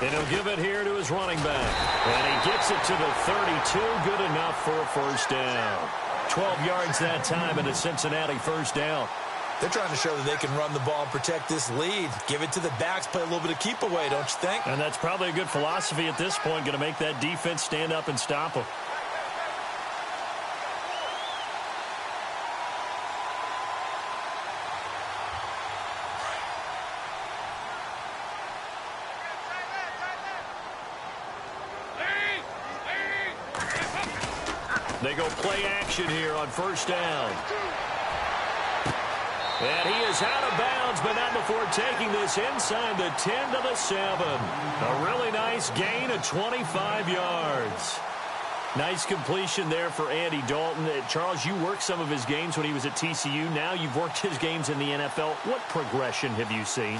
[SPEAKER 2] And he'll give it here to his running back. And he gets it to the 32. Good enough for a first down. 12 yards that time and a Cincinnati first down.
[SPEAKER 3] They're trying to show that they can run the ball and protect this lead. Give it to the backs, play a little bit of keep away, don't you think?
[SPEAKER 2] And that's probably a good philosophy at this point. Going to make that defense stand up and stop them. They go play action here on first down. And he is out of bounds, but not before taking this inside the 10 to the 7. A really nice gain of 25 yards. Nice completion there for Andy Dalton. Charles, you worked some of his games when he was at TCU. Now you've worked his games in the NFL. What progression have you seen?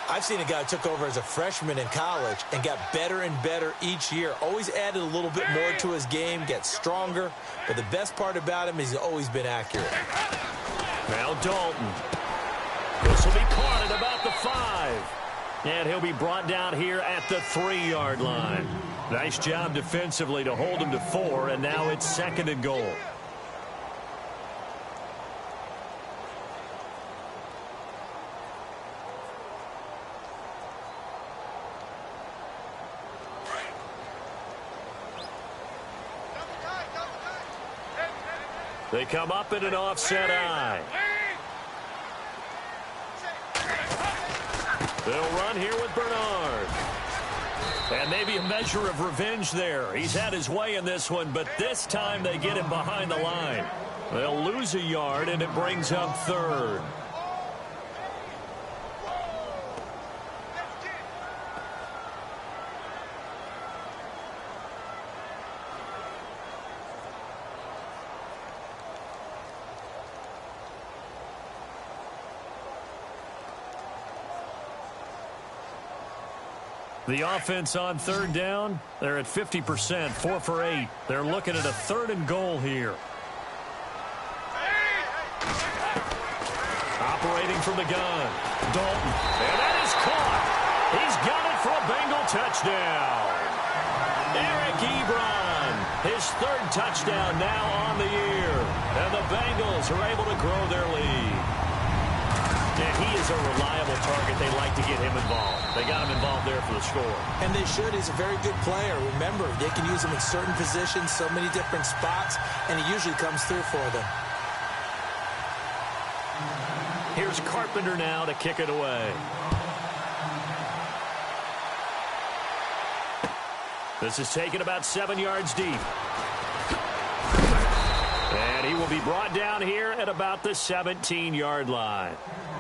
[SPEAKER 3] I've seen a guy who took over as a freshman in college and got better and better each year. Always added a little bit more to his game, gets stronger. But the best part about him is he's always been accurate.
[SPEAKER 2] Now Dalton. This will be caught at about the 5. And he'll be brought down here at the 3-yard line. Nice job defensively to hold him to 4, and now it's 2nd and goal. They come up in an offset eye. They'll run here with Bernard. And maybe a measure of revenge there. He's had his way in this one, but this time they get him behind the line. They'll lose a yard, and it brings up 3rd. The offense on third down, they're at 50%, 4 for 8. They're looking at a 3rd and goal here. Operating from the gun, Dalton. And that is caught. He's got it for a Bengal touchdown. Eric Ebron, his 3rd touchdown now on the year. And the Bengals are able to grow their lead. And he is a reliable target. They like to get him involved. They got him involved there for the score.
[SPEAKER 3] And they should. He's a very good player. Remember, they can use him in certain positions, so many different spots, and he usually comes through for them.
[SPEAKER 2] Here's Carpenter now to kick it away. This is taken about 7 yards deep. And he will be brought down here at about the 17-yard line.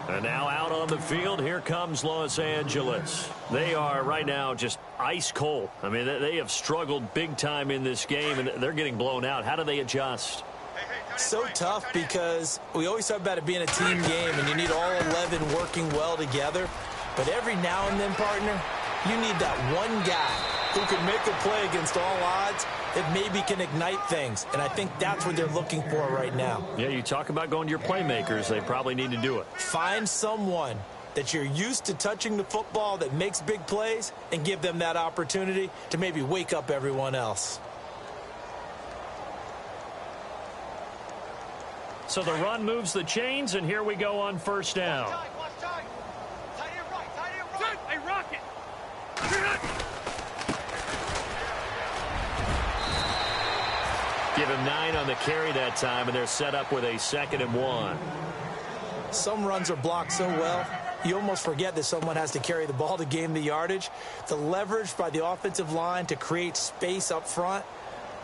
[SPEAKER 2] And now out on the field, here comes Los Angeles. They are right now just ice cold. I mean, they have struggled big time in this game, and they're getting blown out. How do they adjust?
[SPEAKER 3] So tough because we always talk about it being a team game, and you need all 11 working well together. But every now and then, partner, you need that one guy who can make a play against all odds that maybe can ignite things. And I think that's what they're looking for right now.
[SPEAKER 2] Yeah, you talk about going to your playmakers. They probably need to do it.
[SPEAKER 3] Find someone that you're used to touching the football that makes big plays and give them that opportunity to maybe wake up everyone else.
[SPEAKER 2] So the run moves the chains, and here we go on first down.
[SPEAKER 4] Hey, Rocket,
[SPEAKER 2] Give him 9 on the carry that time, and they're set up with a 2nd and 1.
[SPEAKER 3] Some runs are blocked so well, you almost forget that someone has to carry the ball to gain the yardage. The leverage by the offensive line to create space up front,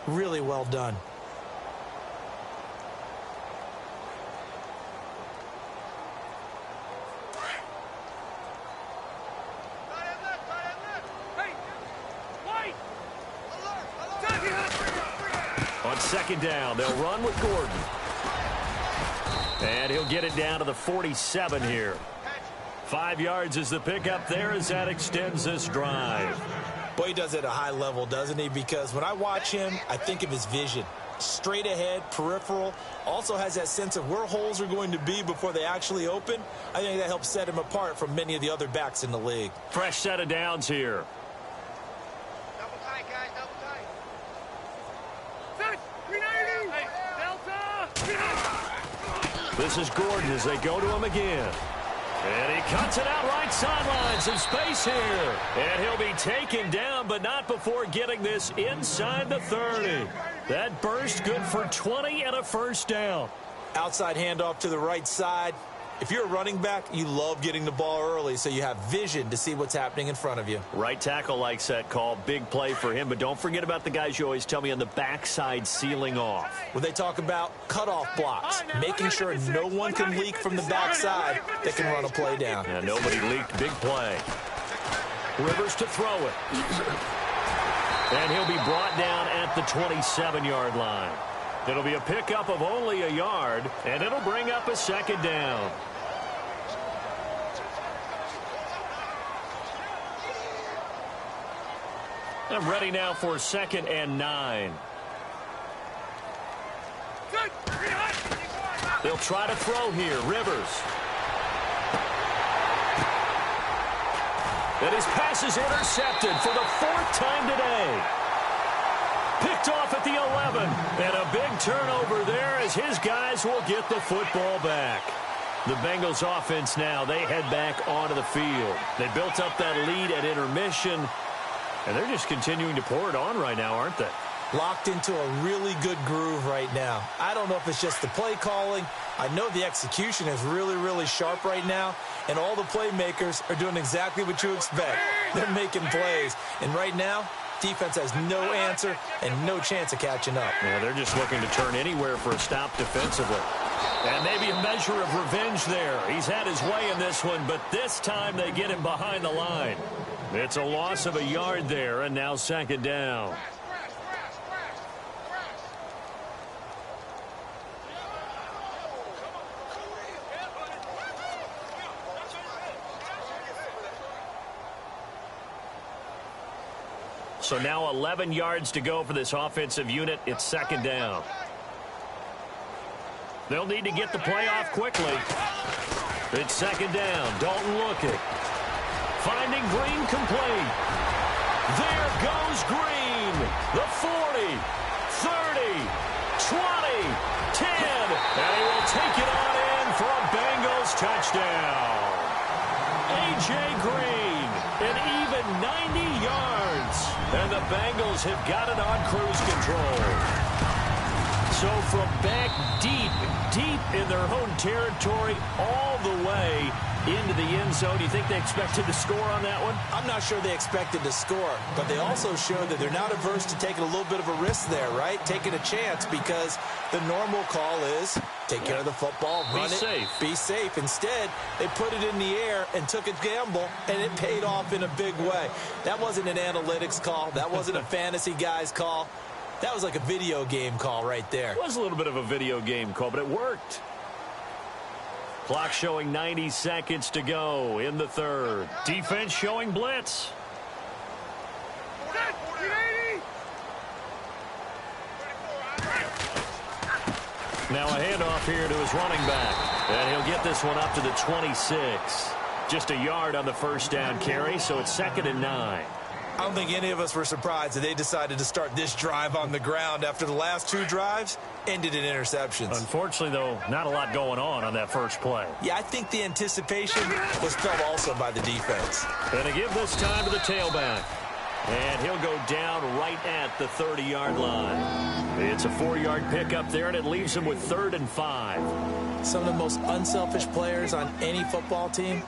[SPEAKER 3] really well done.
[SPEAKER 2] On 2nd down, they'll run with Gordon. And he'll get it down to the 47 here. 5 yards is the pickup there as that extends this drive.
[SPEAKER 3] Boy, he does it at a high level, doesn't he? Because when I watch him, I think of his vision. Straight ahead, peripheral. Also has that sense of where holes are going to be before they actually open. I think that helps set him apart from many of the other backs in the league.
[SPEAKER 2] Fresh set of downs here.
[SPEAKER 4] Double tight, guys, double tight.
[SPEAKER 2] This is Gordon as they go to him again. And he cuts it out right sideline. Some space here. And he'll be taken down, but not before getting this inside the 30. That burst good for 20 and a first down.
[SPEAKER 3] Outside handoff to the right side. If you're a running back, you love getting the ball early so you have vision to see what's happening in front of you.
[SPEAKER 2] Right tackle likes that call. Big play for him. But don't forget about the guys you always tell me on the backside sealing off.
[SPEAKER 3] When they talk about cutoff blocks, making sure no one can leak from the backside that can run a play down.
[SPEAKER 2] Yeah, nobody leaked. Big play. Rivers to throw it. And he'll be brought down at the 27-yard line. It'll be a pickup of only a yard, and it'll bring up a 2nd down. I'm ready now for 2nd and 9. They'll try to throw here. Rivers. And his pass is intercepted for the 4th time today. Picked off at the 11. And a big turnover there as his guys will get the football back. The Bengals offense now, they head back onto the field. They built up that lead at intermission, and they're just continuing to pour it on right now, aren't they?
[SPEAKER 3] Locked into a really good groove right now. I don't know if it's just the play calling. I know the execution is really, really sharp right now, and all the playmakers are doing exactly what you expect. They're making plays, and right now, defense has no answer and no chance of catching up.
[SPEAKER 2] Yeah, they're just looking to turn anywhere for a stop defensively. And maybe a measure of revenge there. He's had his way in this one, but this time they get him behind the line. It's a loss of a yard there, and now 2nd down. So now 11 yards to go for this offensive unit. It's 2nd down. They'll need to get the play off quickly. It's 2nd down. Dalton looking. Finding Green complete. There goes Green. The 40, 30, 20, 10. And he will take it on in for a Bengals touchdown. A.J. Green, an even 90 yards. And the Bengals have got it on cruise control. So from back deep in their own territory, all the way into the end zone, you think they expected to score on that one?
[SPEAKER 3] I'm not sure they expected to score, but they also showed that they're not averse to taking a little bit of a risk there, right? Taking a chance, because the normal call is take care of the football, run it, be safe. Instead, they put it in the air and took a gamble, and it paid off in a big way. That wasn't an analytics call. That wasn't a fantasy guy's call. That was like a video game call right there.
[SPEAKER 2] It was a little bit of a video game call, but it worked. Clock showing 90 seconds to go in the 3rd. Defense showing blitz. Now a handoff here to his running back. And he'll get this one up to the 26. Just a yard on the 1st down carry, so it's 2nd and 9.
[SPEAKER 3] I don't think any of us were surprised that they decided to start this drive on the ground after the last 2 drives ended in interceptions.
[SPEAKER 2] Unfortunately, though, not a lot going on that first play.
[SPEAKER 3] Yeah, I think the anticipation was felt also by the defense.
[SPEAKER 2] And to give this time to the tailback. And and he'll go down right at the 30-yard line. It's a 4-yard pickup there, and it leaves him with 3rd and 5.
[SPEAKER 3] Some of the most unselfish players on any football team,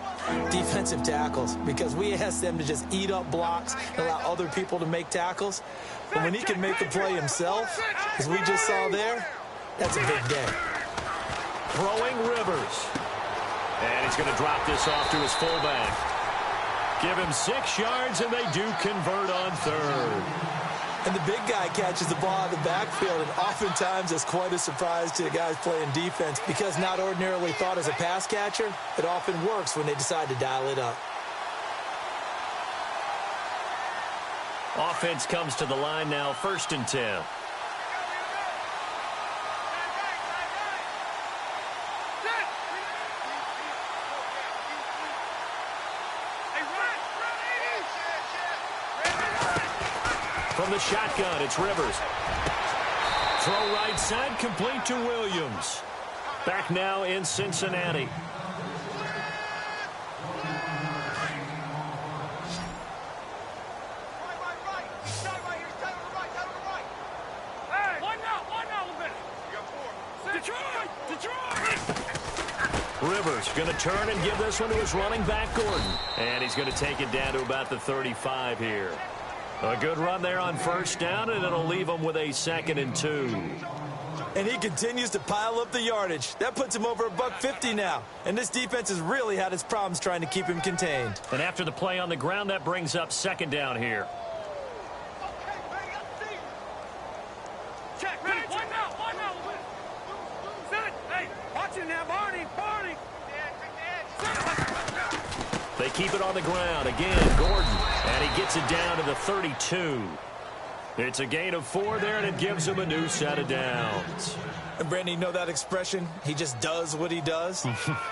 [SPEAKER 3] defensive tackles, because we ask them to just eat up blocks and allow other people to make tackles. But when he can make the play himself, as we just saw there, that's a big day.
[SPEAKER 2] Throwing Rivers. And he's going to drop this off to his fullback. Give him 6 yards, and they do convert on 3rd.
[SPEAKER 3] And the big guy catches the ball out of the backfield, and oftentimes it's quite a surprise to the guys playing defense because not ordinarily thought as a pass catcher, it often works when they decide to dial it up.
[SPEAKER 2] Offense comes to the line now, 1st and 10. From the shotgun, it's Rivers. Throw right side, complete to Williams. Back now in Cincinnati. Rivers going to turn and give this one to his running back, Gordon. And he's going to take it down to about the 35 here. A good run there on 1st down, and it'll leave him with a 2nd and 2.
[SPEAKER 3] And he continues to pile up the yardage. That puts him over $150 now. And this defense has really had its problems trying to keep him contained.
[SPEAKER 2] And after the play on the ground, that brings up 2nd down here.
[SPEAKER 4] Check, ready, one now. Set, hey, watch it now, Barney.
[SPEAKER 2] They keep it on the ground. Again, Gordon. And he gets it down to the 32. It's a gain of 4 there, and it gives him a new set of downs.
[SPEAKER 3] And, Brandon, you know that expression? He just does what he does?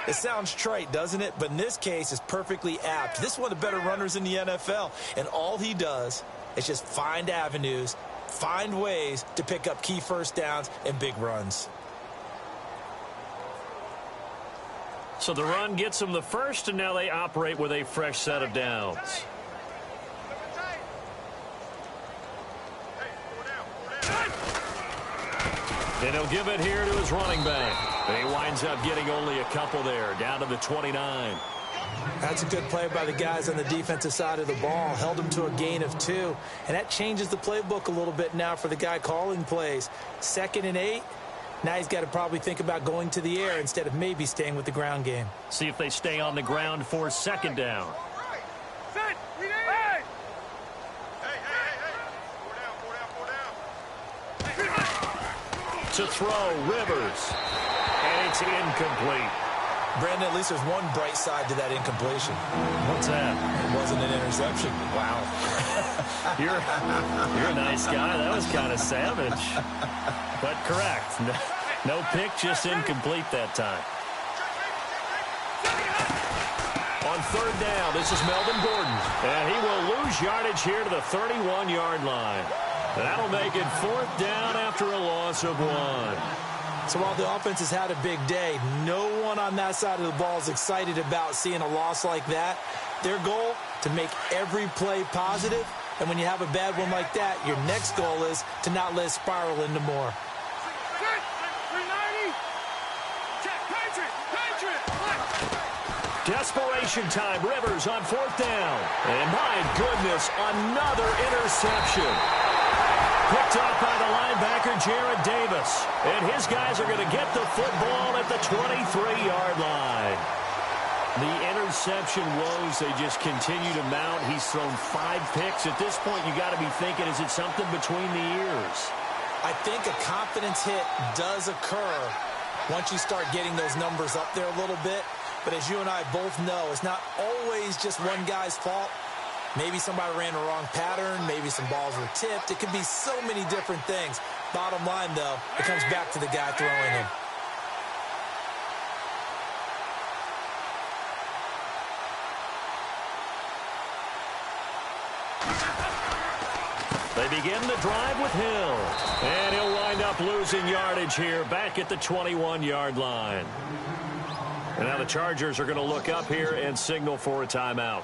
[SPEAKER 3] It sounds trite, doesn't it? But in this case, it's perfectly apt. This is one of the better runners in the NFL. And all he does is just find avenues, find ways to pick up key 1st downs and big runs.
[SPEAKER 2] So the run gets them the 1st, and now they operate with a fresh set of downs. And he'll give it here to his running back. And he winds up getting only a couple there, down to the 29.
[SPEAKER 3] That's a good play by the guys on the defensive side of the ball. Held him to a gain of 2. And that changes the playbook a little bit now for the guy calling plays. 2nd and 8. Now he's got to probably think about going to the air instead of maybe staying with the ground game.
[SPEAKER 2] See if they stay on the ground for 2nd down. To throw, Rivers. And it's incomplete.
[SPEAKER 3] Brandon, at least there's one bright side to that incompletion.
[SPEAKER 2] What's that?
[SPEAKER 3] It wasn't an interception.
[SPEAKER 2] Wow. You're a nice guy. That was kind of savage. But correct. No pick, just incomplete that time. On 3rd down, this is Melvin Gordon. And he will lose yardage here to the 31-yard line. That'll make it 4th down after a loss of 1.
[SPEAKER 3] So while the offense has had a big day, no one on that side of the ball is excited about seeing a loss like that. Their goal, to make every play positive. And when you have a bad one like that, your next goal is to not let it spiral into more.
[SPEAKER 2] Desperation time. Rivers on 4th down. And my goodness, another interception. Picked off by the linebacker, Jared Davis. And his guys are going to get the football at the 23-yard line. The interception woes, they just continue to mount. He's thrown 5 picks. At this point, you got to be thinking, is it something between the ears?
[SPEAKER 3] I think a confidence hit does occur once you start getting those numbers up there a little bit. But as you and I both know, it's not always just one guy's fault. Maybe somebody ran the wrong pattern. Maybe some balls were tipped. It could be so many different things. Bottom line, though, it comes back to the guy throwing him.
[SPEAKER 2] They begin the drive with Hill. And he'll wind up losing yardage here back at the 21-yard line. And now the Chargers are going to look up here and signal for a timeout.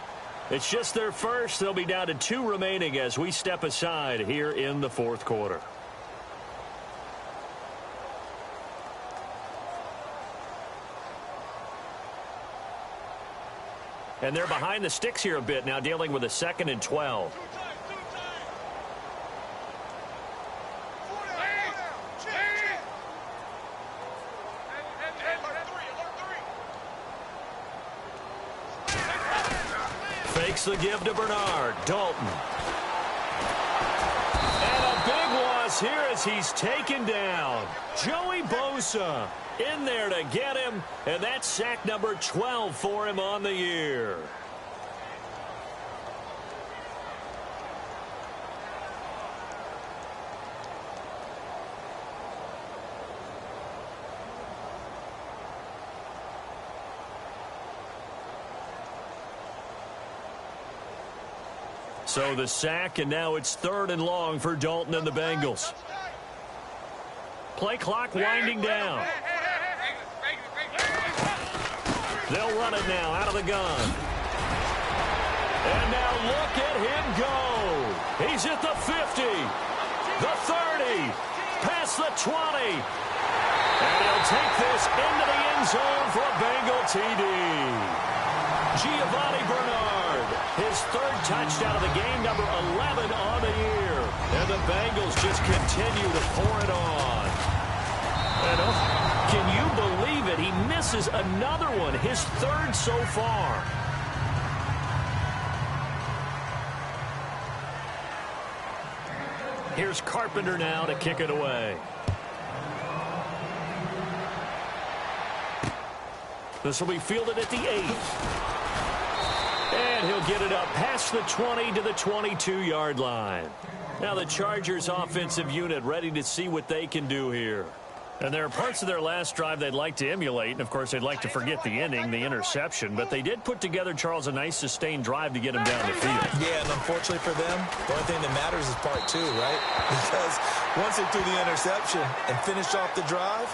[SPEAKER 2] It's just their first. They'll be down to 2 remaining as we step aside here in the fourth quarter. And they're behind the sticks here a bit now, dealing with a 2nd and 12. Fakes the give to Bernard. Dalton. And a big loss here as he's taken down. Joey Bosa in there to get him, and that's sack number 12 for him on the year. So the sack, and now it's 3rd and long for Dalton and the Bengals. Play clock winding down. They'll run it now out of the gun. And now look at him go. He's at the 50, the 30, past the 20. And he'll take this into the end zone for a Bengal TD. Giovanni Bernard, his 3rd touchdown of the game, number 11 on the year. And the Bengals just continue to pour it on. And can you believe it? He misses another one, his 3rd so far. Here's Carpenter now to kick it away. This will be fielded at the 8. And he'll get it up past the 20 to the 22-yard line. Now the Chargers offensive unit ready to see what they can do here. And there are parts of their last drive they'd like to emulate. And, of course, they'd like to forget the ending, the interception. But they did put together, Charles, a nice sustained drive to get him down the field.
[SPEAKER 3] Yeah, and unfortunately for them, the only thing that matters is part 2, right? Because once they threw the interception and finished off the drive,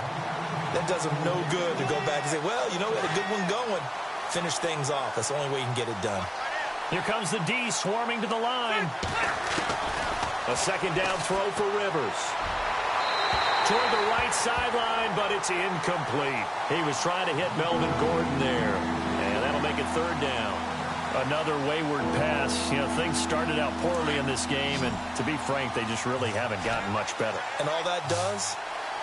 [SPEAKER 3] that does them no good to go back and say, well, you know, we had a good one going. Finish things off. That's the only way you can get it done.
[SPEAKER 2] Here comes the D swarming to the line. A 2nd down throw for Rivers. Toward the right sideline, but it's incomplete. He was trying to hit Melvin Gordon there. And that'll make it 3rd down. Another wayward pass. You know, things started out poorly in this game, and to be frank, they just really haven't gotten much better.
[SPEAKER 3] And all that does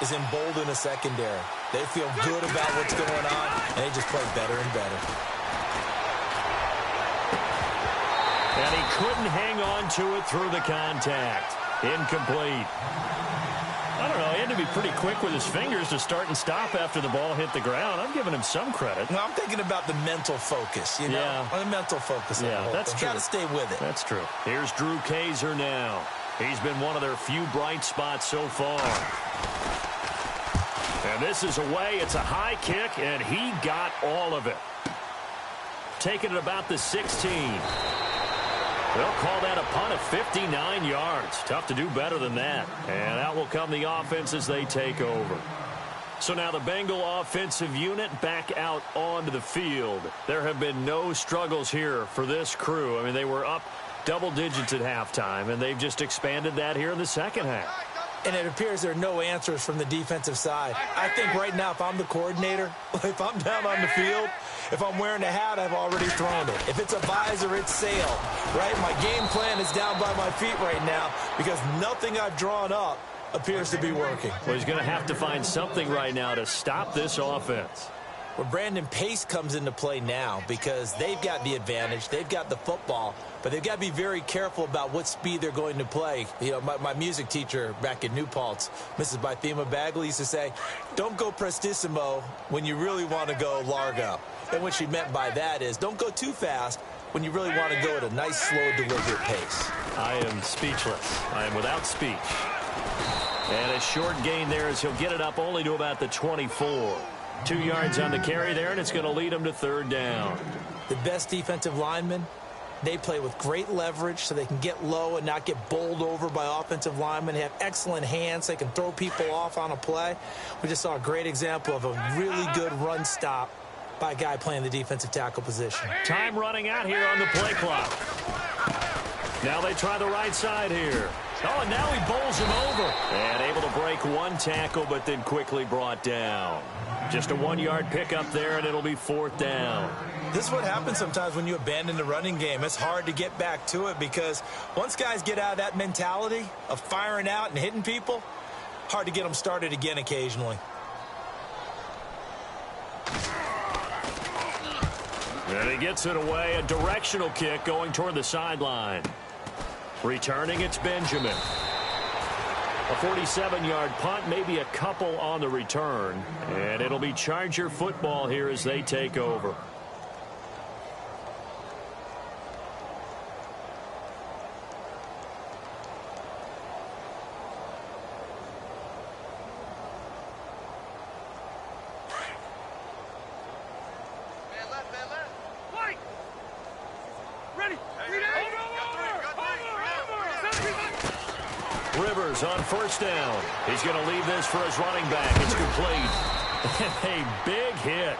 [SPEAKER 3] is embolden a secondary. They feel good about what's going on, and they just play better and better.
[SPEAKER 2] And he couldn't hang on to it through the contact. Incomplete. I don't know, he had to be pretty quick with his fingers to start and stop after the ball hit the ground. I'm giving him some credit.
[SPEAKER 3] Well, I'm thinking about the mental focus, you know?
[SPEAKER 2] Yeah.
[SPEAKER 3] The mental focus.
[SPEAKER 2] Yeah, that's true.
[SPEAKER 3] Got to stay with it.
[SPEAKER 2] That's true. Here's Drew Kaiser now. He's been one of their few bright spots so far. And this is away. It's a high kick, and he got all of it. Taking it about the 16. They'll call that a punt of 59 yards. Tough to do better than that. And out will come the offense as they take over. So now the Bengal offensive unit back out onto the field. There have been no struggles here for this crew. I mean, they were up double digits at halftime, and they've just expanded that here in the second half.
[SPEAKER 3] And it appears there are no answers from the defensive side. I think right now, if I'm the coordinator, if I'm down on the field, if I'm wearing a hat, I've already thrown it. If it's a visor, it's sail, right? My game plan is down by my feet right now because nothing I've drawn up appears to be working.
[SPEAKER 2] Well, he's going to have to find something right now to stop this offense.
[SPEAKER 3] Well, Brandon, pace comes into play now because they've got the advantage. They've got the football, but they've got to be very careful about what speed they're going to play. You know, my music teacher back in New Paltz, Mrs. Bythema Bagley, used to say, don't go prestissimo when you really want to go largo. And what she meant by that is don't go too fast when you really want to go at a nice, slow, deliberate pace.
[SPEAKER 2] I am speechless. I am without speech. And a short gain there as he'll get it up only to about the 24. 2 yards on the carry there, and it's going to lead him to 3rd down.
[SPEAKER 3] The best defensive linemen, they play with great leverage so they can get low and not get bowled over by offensive linemen. They have excellent hands. They can throw people off on a play. We just saw a great example of a really good run stop by a guy playing the defensive tackle position.
[SPEAKER 2] Time running out here on the play clock. Now they try the right side here. Oh, and now he bowls him over. And able to break one tackle, but then quickly brought down. Just a 1-yard pickup there, and it'll be 4th down.
[SPEAKER 3] This is what happens sometimes when you abandon the running game. It's hard to get back to it because once guys get out of that mentality of firing out and hitting people, hard to get them started again occasionally.
[SPEAKER 2] And he gets it away. A directional kick going toward the sideline. Returning, it's Benjamin. A 47-yard punt, maybe a couple on the return. And it'll be Charger football here as they take over. Rivers on 1st down. He's going to leave this for his running back. It's complete. And a big hit.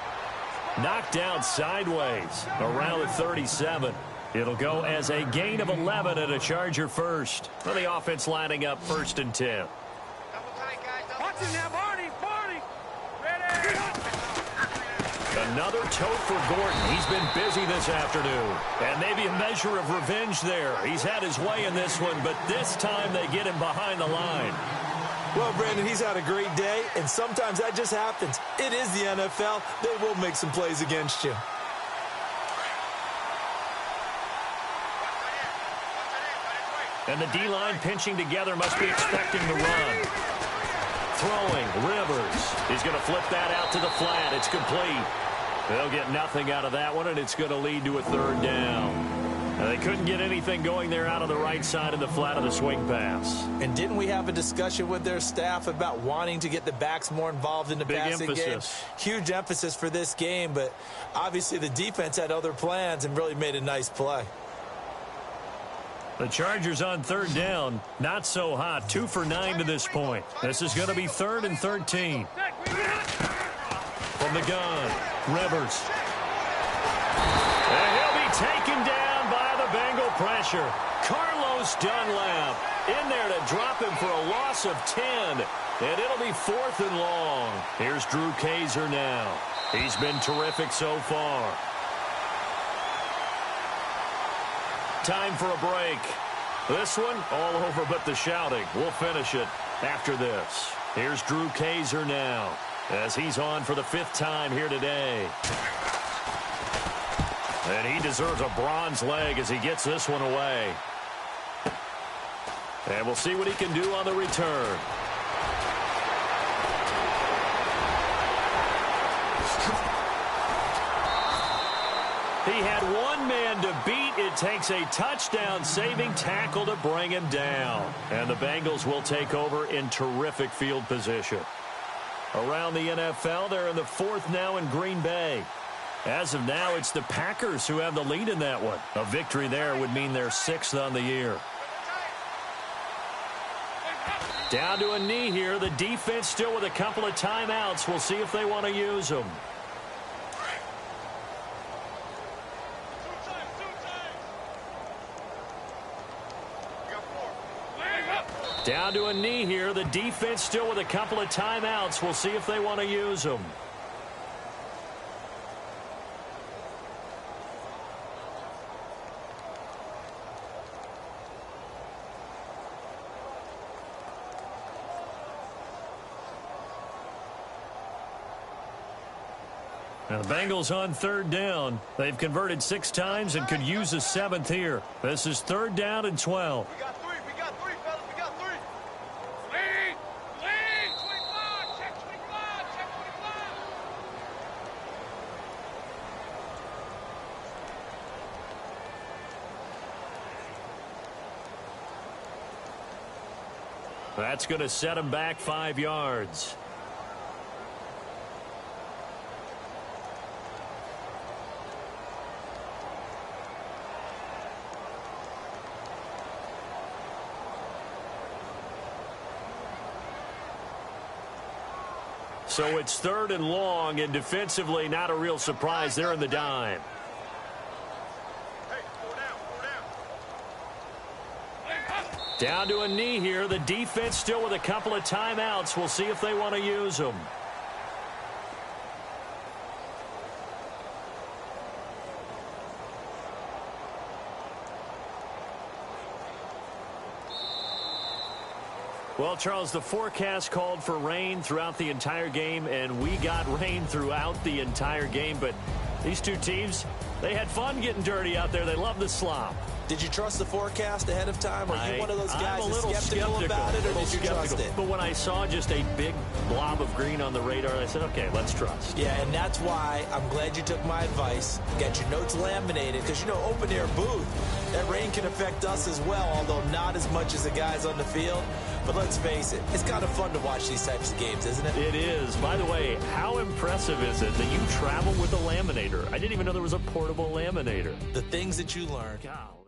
[SPEAKER 2] Knocked out sideways around the 37. It'll go as a gain of 11 and a Charger first. For the offense lining up 1st and 10.
[SPEAKER 4] Watch him now, Barney. Barney. Ready.
[SPEAKER 2] Another tote for Gordon. He's been busy this afternoon. And maybe a measure of revenge there. He's had his way in this one, but this time they get him behind the line.
[SPEAKER 3] Well, Brandon, he's had a great day, and sometimes that just happens. It is the NFL. They will make some plays against you.
[SPEAKER 2] And the D-line pinching together must be expecting the run. Throwing, Rivers. He's going to flip that out to the flat. It's complete. They'll get nothing out of that one, and it's going to lead to a 3rd down. Now, they couldn't get anything going there out of the right side of the flat of the swing pass.
[SPEAKER 3] And didn't we have a discussion with their staff about wanting to get the backs more involved in the passing game? Huge emphasis for this game, but obviously the defense had other plans and really made a nice play.
[SPEAKER 2] The Chargers on 3rd down, not so hot. 2 for 9 to this point. This is going to be 3rd and 13. From the gun, Rivers. And he'll be taken down by the Bengal pressure. Carlos Dunlap in there to drop him for a loss of 10. And it'll be 4th and long. Here's Drew Kaiser now. He's been terrific so far. Time for a break. This one all over but the shouting. We'll finish it after this. Here's Drew Kaiser now as he's on for the 5th time here today. And he deserves a bronze leg as he gets this one away. And we'll see what he can do on the return. He had one man to beat. It takes a touchdown-saving tackle to bring him down. And the Bengals will take over in terrific field position. Around the NFL, they're in the 4th now in Green Bay. As of now, it's the Packers who have the lead in that one. A victory there would mean they're 6th on the year. Down to a knee here. The defense still with a couple of timeouts. We'll see if they want to use them. Down to a knee here. The defense still with a couple of timeouts. We'll see if they want to use them. Now the Bengals on 3rd down. They've converted 6 times and could use a 7th here. This is 3rd down and 12.
[SPEAKER 4] We got three, fellas. We got 3. Lead. 25. Check 25. Check 25.
[SPEAKER 2] That's going to set him back 5 yards. So it's 3rd and long, and defensively not a real surprise. They're in the dime. Down to a knee here. The defense still with a couple of timeouts. We'll see if they want to use them. Well, Charles, the forecast called for rain throughout the entire game, and we got rain throughout the entire game. But these two teams, they had fun getting dirty out there. They love the slop.
[SPEAKER 3] Did you trust the forecast ahead of time? Are you one of those guys
[SPEAKER 2] I'm a
[SPEAKER 3] that's
[SPEAKER 2] little
[SPEAKER 3] skeptical about it, or did you trust it?
[SPEAKER 2] But when I saw just a big blob of green on the radar, I said, okay, let's trust.
[SPEAKER 3] Yeah, and that's why I'm glad you took my advice. Get your notes laminated, because, you know, open-air booth, that rain can affect us as well, although not as much as the guys on the field. But let's face it, it's kind of fun to watch these types of games, isn't it?
[SPEAKER 2] It is. By the way, how impressive is it that you travel with a laminator? I didn't even know there was a portable laminator.
[SPEAKER 3] The things that you learn.
[SPEAKER 2] Golly.